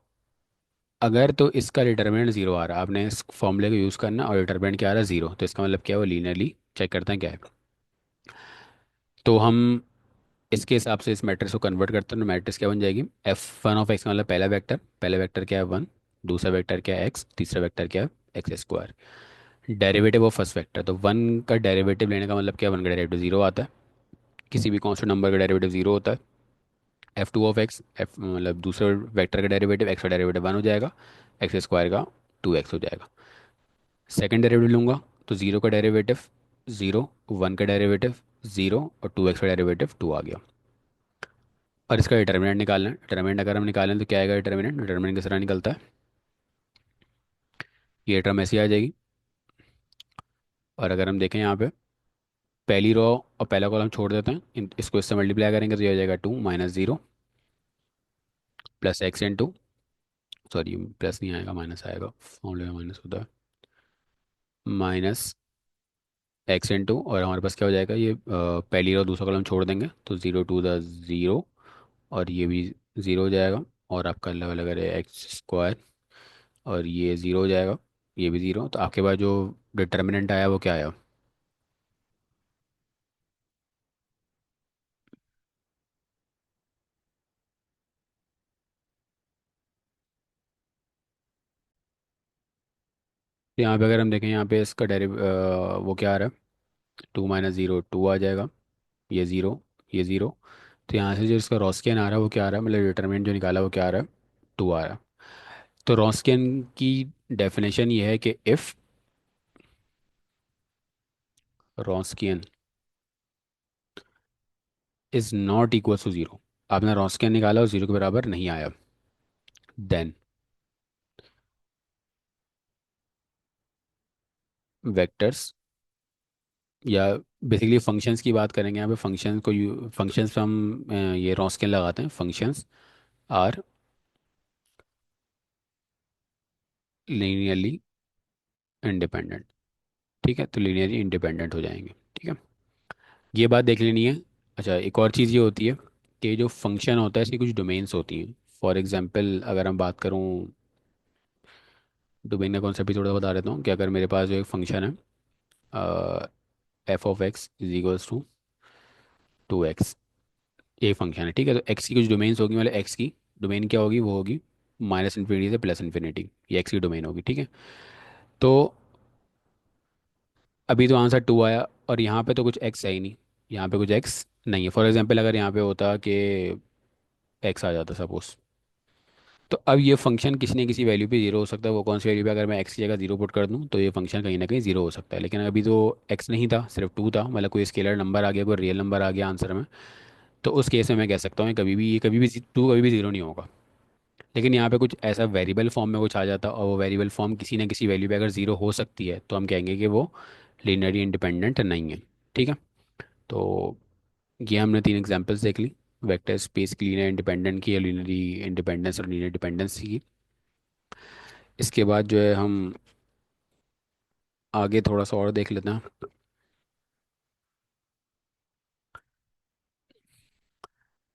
अगर तो इसका डिटर्मिनेंट जीरो आ रहा है, आपने इस फॉर्मूले को यूज़ करना, और डिटर्मिनेंट क्या आ रहा है? जीरो, तो इसका मतलब क्या है? वो लीनियरली चेक करते हैं क्या है। तो हम इसके हिसाब से इस मैट्रिक्स को कन्वर्ट करते हैं, तो मैट्रिक्स क्या बन जाएगी? एफ वन ऑफ एक्स का मतलब पहला वेक्टर क्या है? वन। दूसरा वेक्टर क्या है एक्स, तीसरा वेक्टर क्या है x square. Derivative of first vector, तो वन का डेरिवेटिव लेने का मतलब क्या, वन का डेरिवेटिव जीरो आता है, किसी भी कांस्टेंट नंबर का डेरिवेटिव जीरो होता है। F two of x, F मतलब दूसरे वेक्टर का डेरिवेटिव, एक्स का डेरिवेटिव वन हो जाएगा, एक्स स्क्वायर का टू एक्स हो जाएगा। सेकंड डेरिवेटिव लूंगा तो जीरो का डेरिवेटिव जीरो, वन का डेरिवेटिव जीरो, और टू एक्स का डेरिवेटिव टू आ गया। और इसका डिटर्मिनेंट निकालना है, डिटर्मिनेंट अगर हम निकालें तो क्या आएगा, डिटर्मिनेंट डिटर्मिनेंट किस तरह निकलता है, ये टर्म ऐसी आ जाएगी। और अगर हम देखें यहाँ पे पहली रो और पहला कॉलम छोड़ देते हैं, इसको इससे मल्टीप्लाई करेंगे तो ये हो जाएगा two minus zero plus X into, sorry plus नहीं आएगा माइनस आएगा, फॉर्मूले में माइनस होता है, माइनस एक्स इंटू, और हमारे पास क्या हो जाएगा, ये पहली रो दूसरा कॉलम छोड़ देंगे तो ज़ीरो टू द ज़ीरो, और ये भी ज़ीरो हो जाएगा। और आपका लेवल अगर है एक्स स्क्वायर, और ये ज़ीरो हो जाएगा, ये भी ज़ीरो, तो आपके पास जो डिटर्मिनेंट आया वो क्या आया। तो यहाँ पे अगर हम देखें, यहाँ पे इसका वो क्या आ रहा है, टू माइनस ज़ीरो टू आ जाएगा, ये ज़ीरो, ये ज़ीरो। तो यहाँ से जो इसका रॉस्कियन आ रहा है वो क्या आ रहा है, मतलब डिटर्मिनेंट जो निकाला वो क्या आ रहा है, टू आ रहा है। तो रॉस्कियन की डेफिनेशन ये है कि if Wronskian is not equal to zero, आपने रॉस्कियन निकाला और ज़ीरो के बराबर नहीं आया, देन वेक्टर्स, या बेसिकली फंक्शंस की बात करेंगे यहाँ पे, फंक्शन को फंक्शंस पे हम ये रॉस्कियन लगाते हैं, फंक्शंस आर लीनियरली इंडिपेंडेंट। ठीक है, तो लीनियरली इंडिपेंडेंट हो जाएंगे। ठीक है, ये बात देख लेनी है। अच्छा, एक और चीज़ ये होती है कि जो फंक्शन होता है इसकी कुछ डोमेन्स होती हैं। फॉर एग्जांपल अगर हम बात करूँ, डोमेन का कॉन्सेप्ट भी थोड़ा बता देता हूँ कि अगर मेरे पास जो एक फंक्शन है F of X is equals to two X, ये फंक्शन है। ठीक है, तो एक्स की कुछ डोमेन्स होगी, मतलब एक्स की डोमेन क्या होगी, वो होगी माइनस इन्फिनिटी से प्लस इन्फिनिटी, ये एक्स की डोमेन होगी। ठीक है, तो अभी तो आंसर टू आया, और यहाँ पे तो कुछ एक्स है ही नहीं, यहाँ पे कुछ एक्स नहीं है। फॉर एग्जांपल अगर यहाँ पे होता कि एक्स आ जाता सपोज, तो अब ये फंक्शन किसी न किसी वैल्यू पे जीरो हो सकता है। वो कौन सी वैल्यू पे, अगर मैं एक्स की जगह जीरो पुट कर दूँ तो ये फंक्शन कहीं ना कहीं जीरो हो सकता है। लेकिन अभी तो एक्स नहीं था, सिर्फ टू था, मतलब कोई स्केलर नंबर आ गया, कोई रियल नंबर आ गया आंसर में, तो उस केस में मैं कह सकता हूँ कि कभी भी ये कभी भी टू कभी भी जीरो नहीं होगा। लेकिन यहाँ पे कुछ ऐसा वेरिएबल फॉर्म में कुछ आ जाता, और वो वेरिएबल फॉर्म किसी न किसी वैल्यू पे अगर जीरो हो सकती है, तो हम कहेंगे कि वो लीनियरली इंडिपेंडेंट नहीं है। ठीक है, तो ये हमने तीन एग्जांपल्स देख ली, वेक्टर स्पेस की लीनियर इंडिपेंडेंट की, या लीनियरली इंडिपेंडेंस और लीनियर डिपेंडेंस की। इसके बाद जो है हम आगे थोड़ा सा और देख लेते हैं।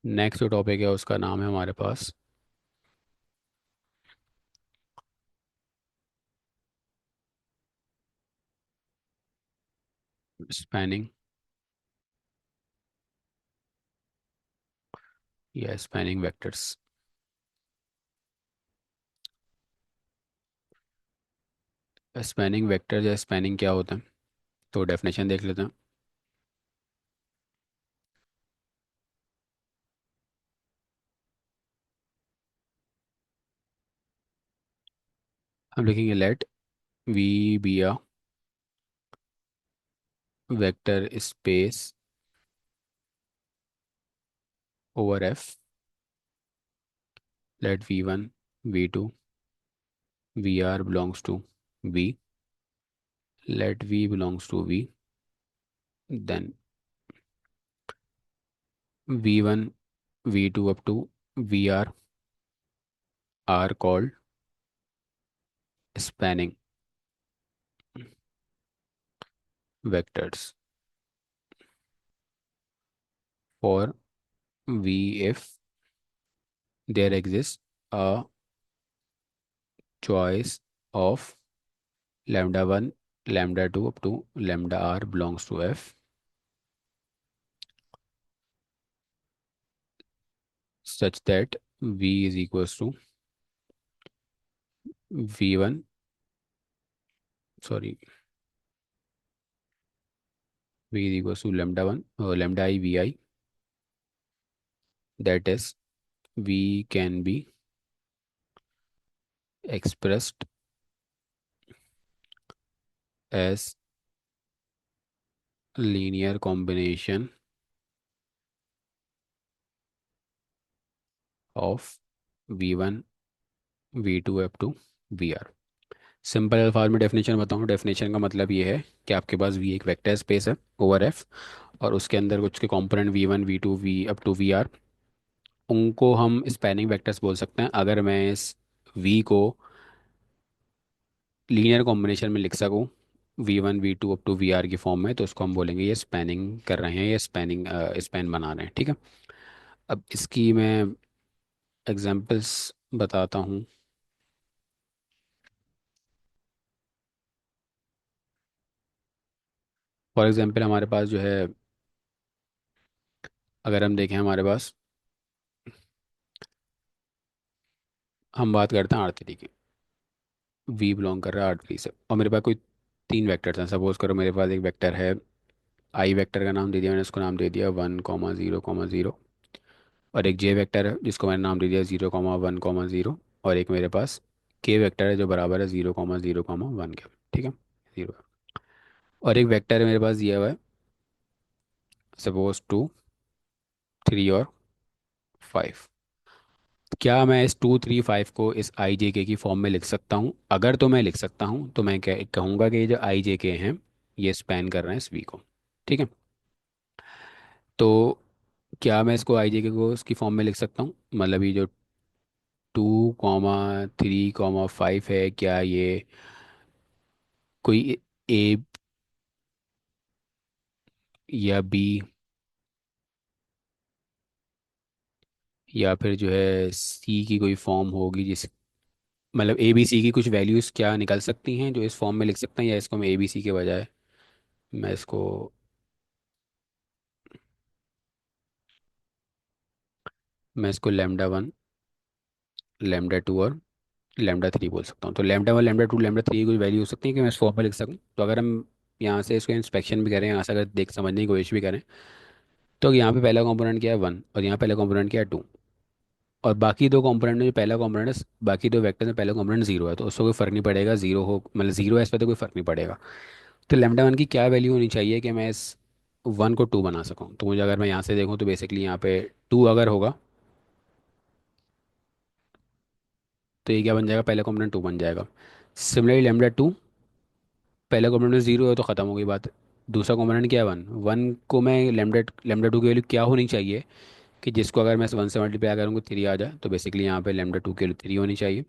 नेक्स्ट जो टॉपिक है उसका नाम है हमारे पास स्पैनिंग, या स्पैनिंग वेक्टर्स। स्पैनिंग वेक्टर या स्पैनिंग क्या होता है, तो डेफिनेशन देख लेते हैं। हम लिखेंगे let V be a vector space over F, let V one V two V R belongs to V, let v belongs to v, then v1 v2 up to vr are called spanning vectors for v if there exists a choice of lambda 1 lambda 2 up to lambda r belongs to f, such that v is equals to V1, sorry, V is equals to lambda 1 or lambda I Vi, that is V can be expressed as linear combination of V1 V2 up to Vr। Simple अल्फाज में डेफिनेशन बताऊँ, डेफिनेशन का मतलब ये है कि आपके पास V एक वेक्टर स्पेस है ओवर F, और उसके अंदर कुछ के component V1 V2 V up to Vr, उनको हम स्पैनिंग वेक्टर्स बोल सकते हैं। अगर मैं इस V को लीनियर कॉम्बिनेशन में लिख सकूँ V1 V2 up to Vr की फॉर्म में, तो उसको हम बोलेंगे ये स्पैनिंग कर रहे हैं, ये स्पैनिंग स्पैन बना रहे हैं, ठीक है। अब इसकी मैं एग्जांपल्स बताता हूँ। फॉर एग्जांपल हमारे पास जो है, अगर हम देखें हमारे पास, हम बात करते हैं R3 की। V बिलोंग कर रहा है R3 से, और मेरे पास कोई तीन वेक्टर्स हैं। सपोज करो मेरे पास एक वेक्टर है, आई वेक्टर का नाम दे दिया मैंने, उसको नाम दे दिया 1,0,0, और एक जे वेक्टर है जिसको मैंने नाम दे दिया 0,1,0, और एक मेरे पास के वेक्टर है जो बराबर है 0,0,1 के, ठीक है, 0। और एक वेक्टर है मेरे पास दिया हुआ है, सपोज 2, 3 और 5। क्या मैं इस 2, 3, 5 को इस आई जे के की फॉर्म में लिख सकता हूँ? अगर तो मैं लिख सकता हूँ तो मैं क्या कहूँगा कि ये जो आई जे के हैं ये स्पैन कर रहे हैं इस वी को, ठीक है। तो क्या मैं इसको आई जे के को इसकी फॉर्म में लिख सकता हूँ? मतलब ये जो 2,3,5 है, क्या ये कोई ए या बी, या फिर जो है सी की कोई फॉर्म होगी जिस, मतलब ए बी सी की कुछ वैल्यूज़ क्या निकल सकती हैं जो इस फॉर्म में लिख सकते हैं, या इसको मैं ए बी सी के बजाय मैं इसको λ1, λ2 और λ3 बोल सकता हूँ। तो λ1, λ2, λ3 कोई वैल्यू हो सकती है कि मैं इस फॉर्म में लिख सकूँ। तो अगर हम यहाँ से इसको इंस्पेक्शन भी करें, यहाँ से अगर देख समझने की कोशिश भी करें, तो यहाँ पे पहला कंपोनेंट क्या है 1, और यहाँ पहला कंपोनेंट क्या है 2, और बाकी दो कंपोनेंट में जो पहला कंपोनेंट है, बाकी दो वेक्टर में पहला कंपोनेंट 0 है, तो उससे कोई फर्क नहीं पड़ेगा, 0 हो मतलब 0 है इस पर तो कोई फर्क नहीं पड़ेगा। तो λ1 की क्या वैल्यू होनी चाहिए कि मैं इस 1 को 2 बना सकूँ? तो मुझे, अगर मैं यहाँ से देखूँ तो बेसिकली यहाँ पे 2 अगर होगा तो ये क्या बन जाएगा, पहला कंपोनेंट 2 बन जाएगा। सिमिलरली λ2, पहला कंपोनेंट 0 है तो ख़त्म हो गई बात। दूसरा कंपोनेंट क्या है 1, 1 को मैं λ2 की वैल्यू क्या होनी चाहिए कि जिसको अगर मैं 1 से मल्टीप्लाई करूँगा 3 आ जाए, तो बेसिकली यहाँ पे λ2 की वैल्यू 3 होनी चाहिए।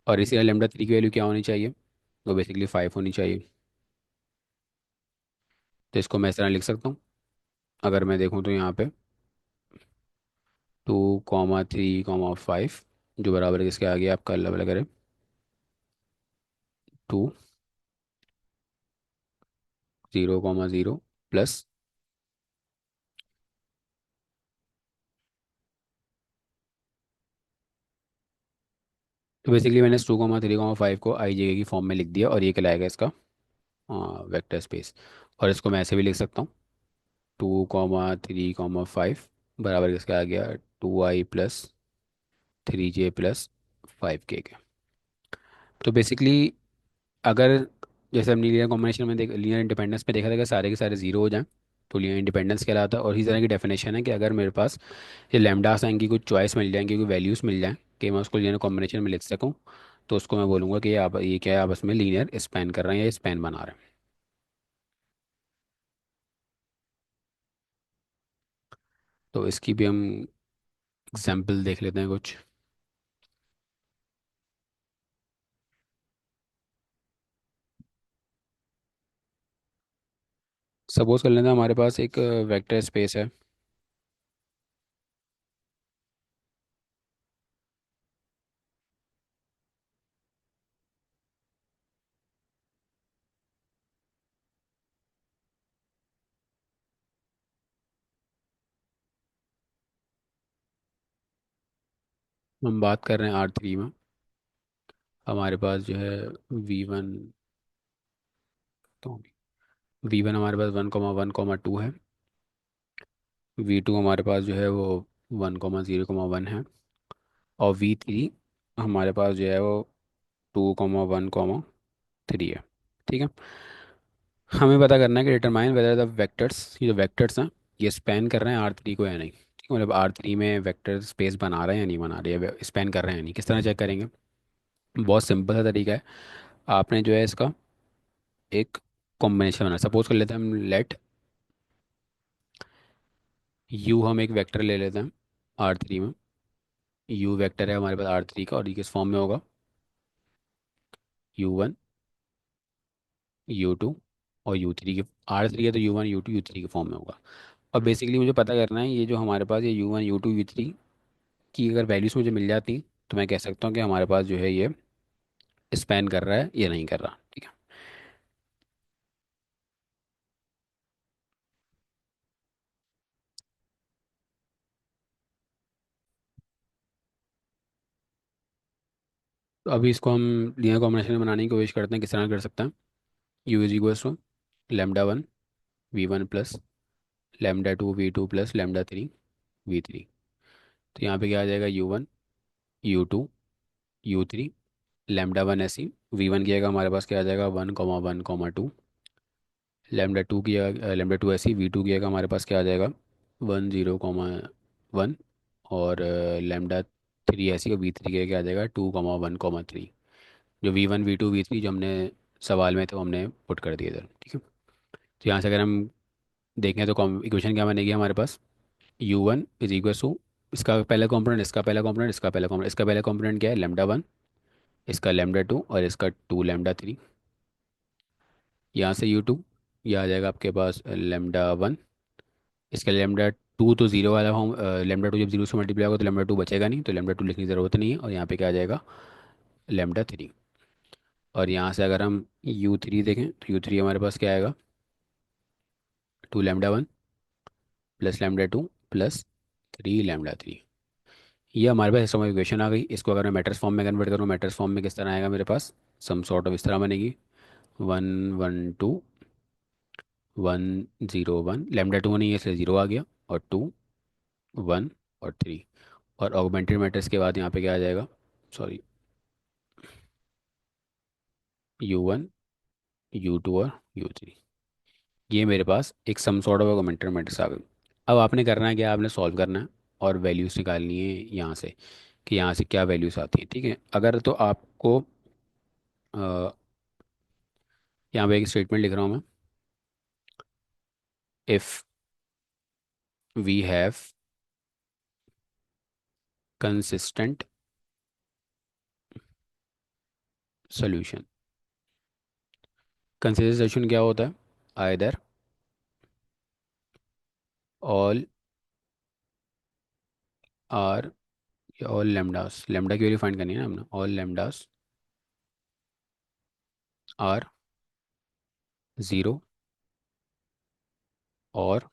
और इसी तरह λ3 की वैल्यू क्या होनी चाहिए, वो बेसिकली 5 होनी चाहिए। तो इसको मैं इस तरह लिख सकता हूँ। अगर मैं देखूँ तो यहाँ पे 2,3,5, जो बराबर है किसके आगे आपका अल्लाह वाला करे, 2, 0,0 प्लस, तो बेसिकली मैंने 2,3,5 को आई जे की फॉर्म में लिख दिया, और ये कहलाएगा इसका वेक्टर स्पेस। और इसको मैं ऐसे भी लिख सकता हूँ, 2,3,5 बराबर किसका आ गया, 2i plus 3j plus 5k। तो बेसिकली अगर, जैसे हमने लीनियर कॉम्बिनेशन में देख, लीनियर इंडिपेंडेंस में देखा था कि सारे के सारे जीरो हो जाएं तो लीनियर इंडिपेंडेंस कहलाता है। और इसी तरह की डेफिनेशन है कि अगर मेरे पास ये लैम्डा साइन की कुछ चॉइस मिल जाए, कोई वैल्यूज़ मिल जाए कि मैं उसको लीनियर कॉम्बिनेशन में लिख सकूँ, तो उसको मैं बोलूँगा कि ये क्या है, आपस में लीनियर स्पैन कर रहे हैं या स्पैन बना रहे हैं। तो इसकी भी हम एग्जाम्पल देख लेते हैं कुछ। सपोज कर लेते हैं हमारे पास एक वेक्टर स्पेस है। हम बात कर रहे हैं R3 में, हमारे पास जो है V1, तो V1 हमारे पास 1,1,2 है। V2 हमारे पास जो है वो 1,0,1 है। और V3 हमारे पास जो है वो 2,1,3 है। ठीक है। हमें पता करना है कि डिटरमाइन वेदर द वेक्टर्स, ये जो वेक्टर्स हैं ये स्पैन कर रहे हैं R3 को या नहीं। ठीक है, मतलब R3 में वेक्टर स्पेस बना रहे हैं या नहीं बना रहे हैं, स्पैन कर रहे हैं या नहीं, किस तरह चेक करेंगे। बहुत सिंपल सा तरीका है। आपने जो है इसका एक कॉम्बिनेशन बना, सपोज कर लेते हैं हम, लेट यू, हम एक वेक्टर ले लेते हैं R3 में। यू वेक्टर है हमारे पास R3 का, और ये किस फॉर्म में होगा, U1, U2 और U3 के। R3 है तो U1, U2, U3 के फॉर्म में होगा। और बेसिकली मुझे पता करना है ये जो हमारे पास ये U1, U2, U3 की अगर वैल्यूज मुझे मिल जाती तो मैं कह सकता हूँ कि हमारे पास जो है ये स्पैन कर रहा है या नहीं कर रहा। ठीक है। तो अभी इसको हम लीनियर कॉम्बिनेशन में बनाने की कोशिश करते हैं, किस तरह कर सकते हैं। U is equals to λ1 V1 plus λ2 V2 plus λ3 V3। तो यहाँ पे क्या आ जाएगा, U1 U2 U3, λ1 ऐसी, V1 की जगह हमारे पास क्या आ जाएगा, 1,1,2। λ2 की जगह λ2 ऐसी, V2 की जगह हमारे पास क्या आ जाएगा, 10,1। और λ3 ऐसी, और V3 की जगह क्या आ जाएगा, 2,1,3। जो V1 V2 V3 जो हमने सवाल में तो हमने पुट कर दिए थे। ठीक है। तो यहाँ से अगर हम देखें तो इक्वेशन क्या बनेगी हमारे पास, U1 इज इक्वल टू, इसका पहला कंपोनेंट, इसका पहला कंपोनेंट, इसका पहला कंपोनेंट, इसका पहला कंपोनेंट क्या है, λ1, इसका λ2 और इसका 2 λ3। यहाँ से U2, यह आ जाएगा आपके पास λ1, इसका λ2 तो जीरो वाला फॉर्म, λ2 जब जीरो से मल्टीप्लाई होगा तो λ2 बचेगा नहीं, तो λ2 लिखने की ज़रूरत नहीं है। और यहाँ पे क्या आ जाएगा, λ3। और यहाँ से अगर हम U3 देखें तो U3 हमारे पास क्या आएगा, 2 λ1 प्लस λ2 प्लस 3 λ3। ये हमारे पास सिस्टम ऑफ इक्वेशन आ गई। इसको अगर मैं मैट्रिक्स फॉर्म में कन्वर्ट करूँ, मैट्रिक्स फॉर्म में किस तरह आएगा मेरे पास, सम सॉर्ट ऑफ इस तरह बनेगी, 1 1 2 1 0 1, λ2 नहीं है इसलिए जीरो आ गया, और 2 1 और 3। और ऑगमेंटेड मैट्रिक्स के बाद यहाँ पे क्या आ जाएगा, सॉरी, U1 U2 और U3। ये मेरे पास एक some sort of augmented matrix आ गई। अब आपने करना है क्या, आपने सॉल्व करना है और वैल्यूज निकालनी है यहाँ से, कि यहाँ से क्या वैल्यूज आती हैं। ठीक है। अगर तो आपको अ, यहाँ पे एक स्टेटमेंट लिख रहा हूँ मैं, if we have consistent solution. Consistent solution क्या होता है, आइदर ऑल आर, या ऑल लेमडास, लेमडा की वैल्यू फाइंड करनी है ना हमने, ऑल लेमडास आर ज़ीरो और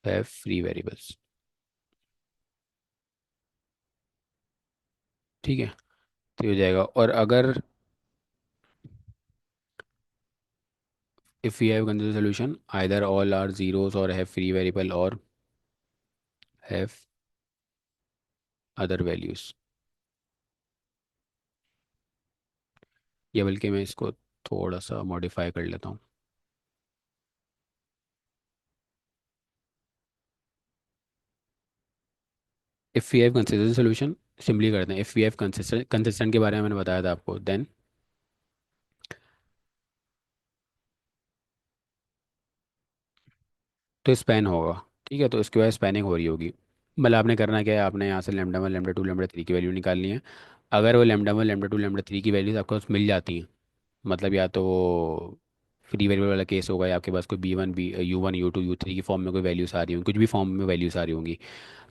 हैव फ्री वेरिएबल्स। ठीक है। तो ये हो जाएगा। और अगर if we have consistent solution either all are zeros और हैव फ्री वेरिएबल और हैव अदर वैल्यूज़, या बल्कि मैं इसको थोड़ा सा मॉडिफाई कर लेता हूँ। If we have consistent solution, simply करते हैं, if we have consistent, consistent के बारे में मैंने बताया था आपको, देन तो स्पैन होगा। ठीक है। तो इसके बाद स्पैनिंग हो रही होगी। मतलब आपने करना क्या है, आपने यहाँ से λ1 λ2 λ3 की वैल्यू निकालनी है। अगर वो λ1 λ2 λ3 की वैल्यूज आपको पास मिल जाती हैं, मतलब या तो वो फ्री वेरिएबल वाला केस होगा, या आपके पास कोई B1 U1 U2 U3 की फॉर्म में कोई वैल्यूज आ रही होंगी, कुछ भी फॉर्म में वैल्यूज आ रही होंगी,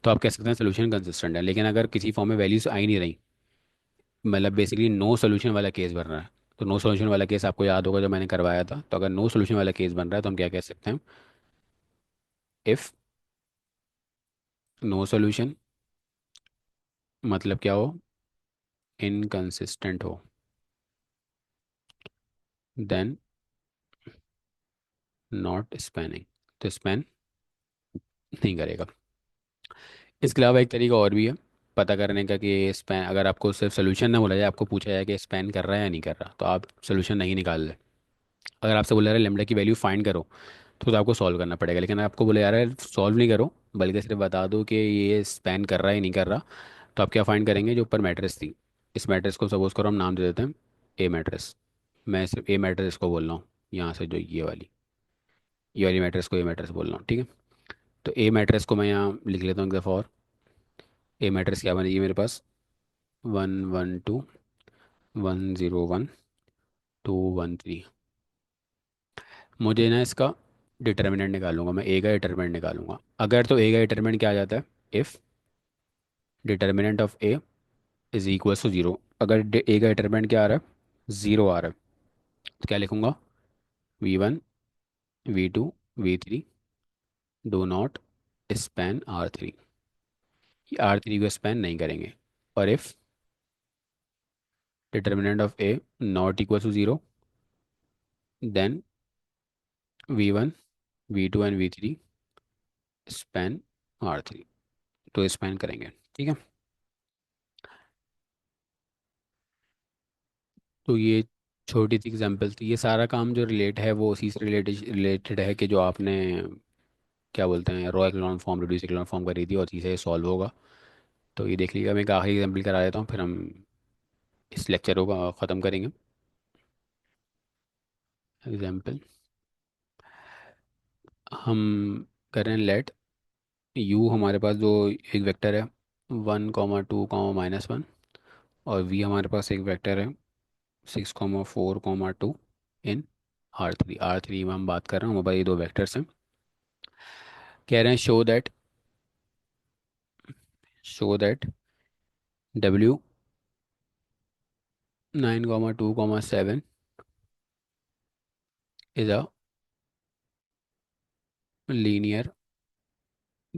तो आप कह सकते हैं सोल्यूशन कंसिस्टेंट है। लेकिन अगर किसी फॉर्म में वैल्यूज आ ही नहीं रही, मतलब बेसिकली नो सोल्यूशन वाला केस बन रहा है, तो नो सोल्यूशन वाला केस आपको याद होगा जो मैंने करवाया था। तो अगर नो सोल्यूशन वाला केस बन रहा है तो हम क्या कह सकते हैं, इफ़ नो सोल्यूशन मतलब क्या हो, इनकंसिस्टेंट हो, देन नॉट स्पैनिंग, तो स्पैन नहीं करेगा। इसके अलावा एक तरीका और भी है पता करने का कि स्पैन, अगर आपको सिर्फ सोल्यूशन ना बोला जाए, आपको पूछा जाए कि स्पैन कर रहा है या नहीं कर रहा, तो आप सोल्यूशन नहीं निकाल ले। अगर आपसे बोला रहा है लेमडा की वैल्यू फाइंड करो, तो आपको सॉल्व करना पड़ेगा। लेकिन अगर आपको बोला जा रहा है सॉल्व नहीं करो, बल्कि सिर्फ बता दो कि ये स्पैन कर रहा है या नहीं कर रहा, तो आप क्या फाइंड करेंगे, जो ऊपर मैट्रिक्स थी, इस मैट्रिक्स को सपोज करो हम नाम दे देते हैं ए मैट्रिक्स। मैं सिर्फ ए मैट्रिक्स को बोल रहा हूँ, यहाँ से जो ये वाली मैट्रिक्स को ए मैट्रिक्स बोल रहा हूँ, ठीक है। तो ए मैट्रिक्स को मैं यहाँ लिख लेता हूँ एक दफ़ा और। ए मैट्रिक्स क्या बनेगी मेरे पास, 1 1 2 1 0 1 2 1 3। मुझे ना इसका डिटर्मिनेंट निकालूंगा, मैं ए का डिटर्मिनेंट निकालूंगा। अगर तो ए का डिटर्मिनेंट क्या आ जाता है, if determinant of A is equal to zero. अगर ए का डिटर्मिनेंट क्या आ रहा है, ज़ीरो आ रहा है, तो क्या लिखूंगा, V1 V2 V3 do not span R3। R3 को स्पैन नहीं करेंगे। और if determinant of A not equal to zero, then V1 V2 and V3 span R3, तो स्पैन करेंगे, ठीक है। तो ये छोटी सी एग्जांपल थी। ये सारा काम जो रिलेट है वो उसी से रिलेटेड है कि जो आपने क्या बोलते हैं रॉ एक्लॉन फॉर्म, रिड्यूस एक्लॉन फॉर्म करी थी, और चीज़ें सॉल्व होगा। तो ये देख लीजिएगा, मैं एक आखिरी एग्जाम्पल करा देता हूँ, फिर हम इस लेक्चर को ख़त्म करेंगे। एग्जाम्पल हम करें, लेट यू हमारे पास जो एक वेक्टर है 1 2 और वी हमारे पास एक वेक्टर है 6 4 2 इन R3 में हम बात कर रहे हैं, हमारे पास ये दो वेक्टर्स हैं। कह रहे हैं show that W 9 2 7 is a linear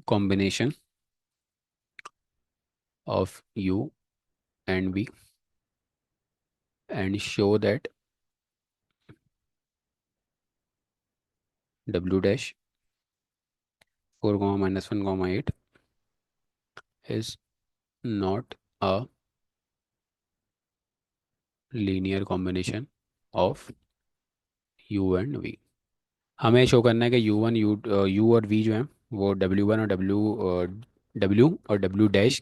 combination of U and V, and show that W dash 4 -1 8 is not a linear combination of U and V। हमें शो करना है कि यू और वी जो है वो W1 और W डैश,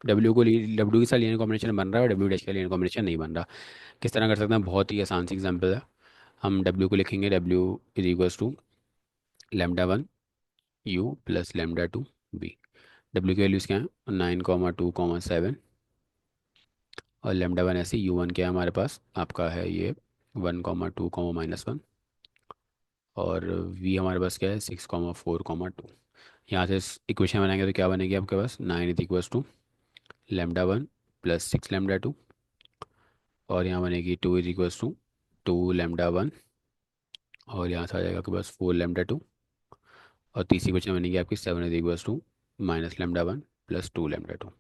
डब्ल्यू के साथ लीनियर कॉम्बिनेशन बन रहा है और डब्ल्यू डैश का लीनियर कॉम्बिनेशन नहीं बन रहा। किस तरह कर सकते हैं, बहुत ही आसान सी एग्जांपल है। हम W को लिखेंगे, W is equals to λ1 U plus λ2 V। W की वैल्यूज़ क्या है, 9 2 7, और λ1 ऐसे U1 क्या है हमारे पास, आपका है ये 1 2 -1, और V हमारे पास क्या है 6 4 2। यहाँ से इक्वेशन बनाएंगे तो क्या बनेगी आपके पास, 9 इज इक्वल्स टू λ1 + 6 λ2, और यहाँ बनेगी 2 इज इक्वल्स टू 2 λ1, और यहाँ से आ जाएगा आपके पास 4 λ2, और तीसरी क्वेश्चन बनेगी आपकी 7 इज इक्वल्स टू -λ1 + 2 λ2।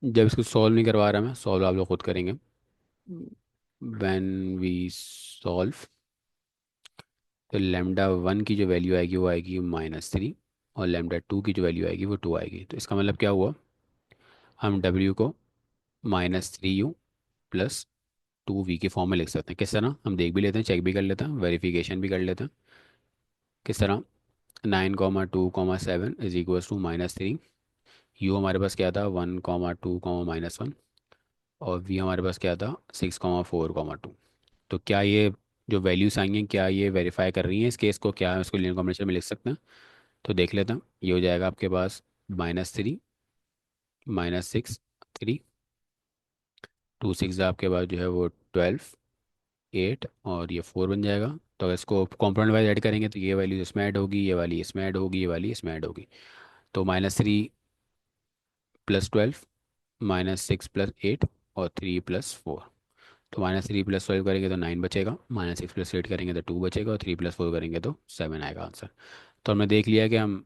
जब इसको सॉल्व नहीं करवा रहा मैं, सॉल्व आप लोग खुद करेंगे। व्हेन वी सॉल्व, तो λ1 की जो वैल्यू आएगी वो आएगी -3, और λ2 की जो वैल्यू आएगी वो 2 आएगी। तो इसका मतलब क्या हुआ, हम W को -3U प्लस 2V के फॉर्म में लिख सकते हैं। किस तरह, हम देख भी लेते हैं, चेक भी कर लेते हैं, वेरिफिकेशन भी कर लेते हैं। किस तरह, 9 2 7 इज इक्वल्स टू -3। यू हमारे पास क्या था, 1 2 -1, और वी हमारे पास क्या था, 6 4 2। तो क्या ये जो वैल्यूज आई हैं, क्या ये वेरीफाई कर रही हैं इस केस को, क्या हम इसको लीनियर कॉम्बिनेशन में लिख सकते हैं। तो देख लेते हैं, ये हो जाएगा आपके पास -3 -6 3, 2 6 आपके पास जो है वो 12 8, और ये 4 बन जाएगा। तो इसको कॉम्पोनेंट वाइज ऐड करेंगे तो ये वैल्यू इसमें ऐड होगी, ये वाली इसमें ऐड होगी, ये वाली इसमें ऐड होगी। तो -3 + 12 -6 + 8 और 3 + 4। तो -3 + 12 करेंगे तो 9 बचेगा, -6 + 8 करेंगे तो 2 बचेगा, और 3 + 4 करेंगे तो 7 आएगा आंसर। तो हमने देख लिया कि हम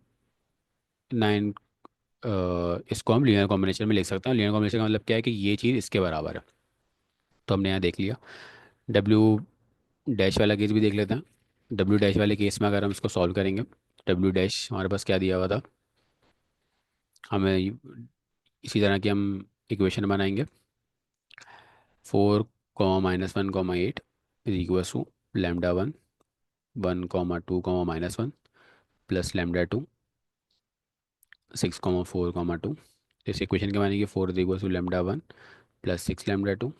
9 इसको हम लीनियर कॉम्बिनेशन में लिख सकते हैं। लीनियर कॉम्बिनेशन का मतलब क्या है कि ये चीज़ इसके बराबर है। तो हमने यहाँ देख लिया। डब्ल्यू डैश वाला केस भी देख लेते हैं। डब्ल्यू डैश वाले केस में अगर हम इसको सॉल्व करेंगे, डब्ल्यू डैश हमारे पास क्या दिया हुआ था, हमें इसी तरह की हम इक्वेशन बनाएंगे। 4, -1, 8 इज इक्वल टू λ1, 1, 2, -1 प्लस λ2, 6, 4, 2। इस इक्वेशन के मानेंगे कि 4 is equal to λ1 plus 6 λ2,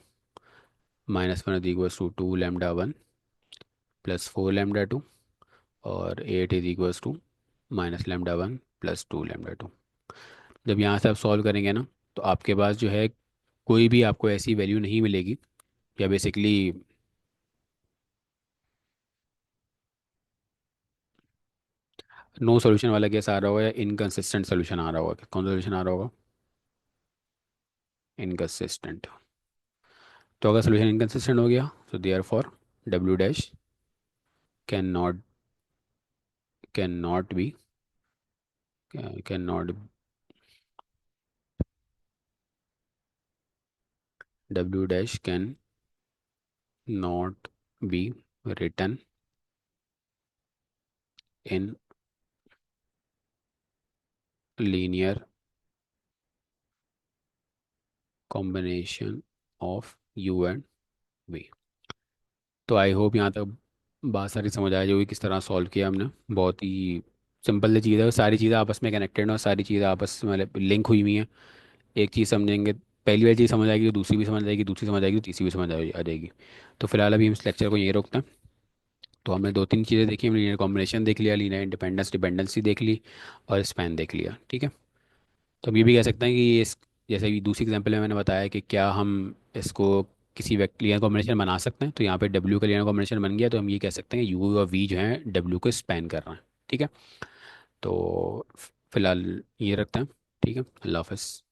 -1 is equal to 2 λ1 plus 4 λ2, और 8 इज इक्वल टू -λ1 प्लस 2 λ2। जब यहाँ से आप सॉल्व करेंगे ना, तो आपके पास जो है कोई भी आपको ऐसी वैल्यू नहीं मिलेगी, या बेसिकली नो सॉल्यूशन वाला केस आ रहा होगा, या इनकंसिस्टेंट सॉल्यूशन आ रहा होगा। कौन सा सॉल्यूशन आ रहा होगा? इनकंसिस्टेंट। तो अगर सॉल्यूशन इनकंसिस्टेंट हो गया, तो therefore W dash can not can not be can not W dash can not be written in linear combination of U and V. तो आई होप यहाँ तक बात सारी समझ आ जाएगी किस तरह सॉल्व किया हमने। बहुत ही सिंपल सी चीज़ है, सारी चीज़ें आपस में कनेक्टेड हैं और सारी चीज़ें आपस में मतलब लिंक हुई हुई हैं। एक चीज़ समझेंगे, पहली वाली चीज़ समझ आएगी तो दूसरी भी समझ आएगी, दूसरी समझ आएगी तो तीसरी भी समझ आ जाएगी। तो फिलहाल अभी हम इस लेक्चर को यहीं रोकते हैं। तो हमने दो तीन चीज़ें देखी, हमने लीनियर कॉम्बिनेशन देख लिया, लीनियर इंडिपेंडेंस डिपेंडेंसी देख ली, और स्पैन देख लिया। ठीक है। तो हम ये भी कह सकते हैं कि इस, जैसे कि दूसरी एग्जाम्पल में मैंने बताया कि क्या हम इसको किसी व्यक्ति लीनियर कॉम्बिनेशन बना सकते हैं, तो यहाँ पे डब्ल्यू का लीनियर कॉम्बिनेशन बन गया, तो हम ये कह सकते हैं कि यू और वी जो है डब्ल्यू को स्पैन कर रहे हैं। ठीक है। तो फिलहाल ये रखते हैं। ठीक है, अल्लाह हाफ़िज़।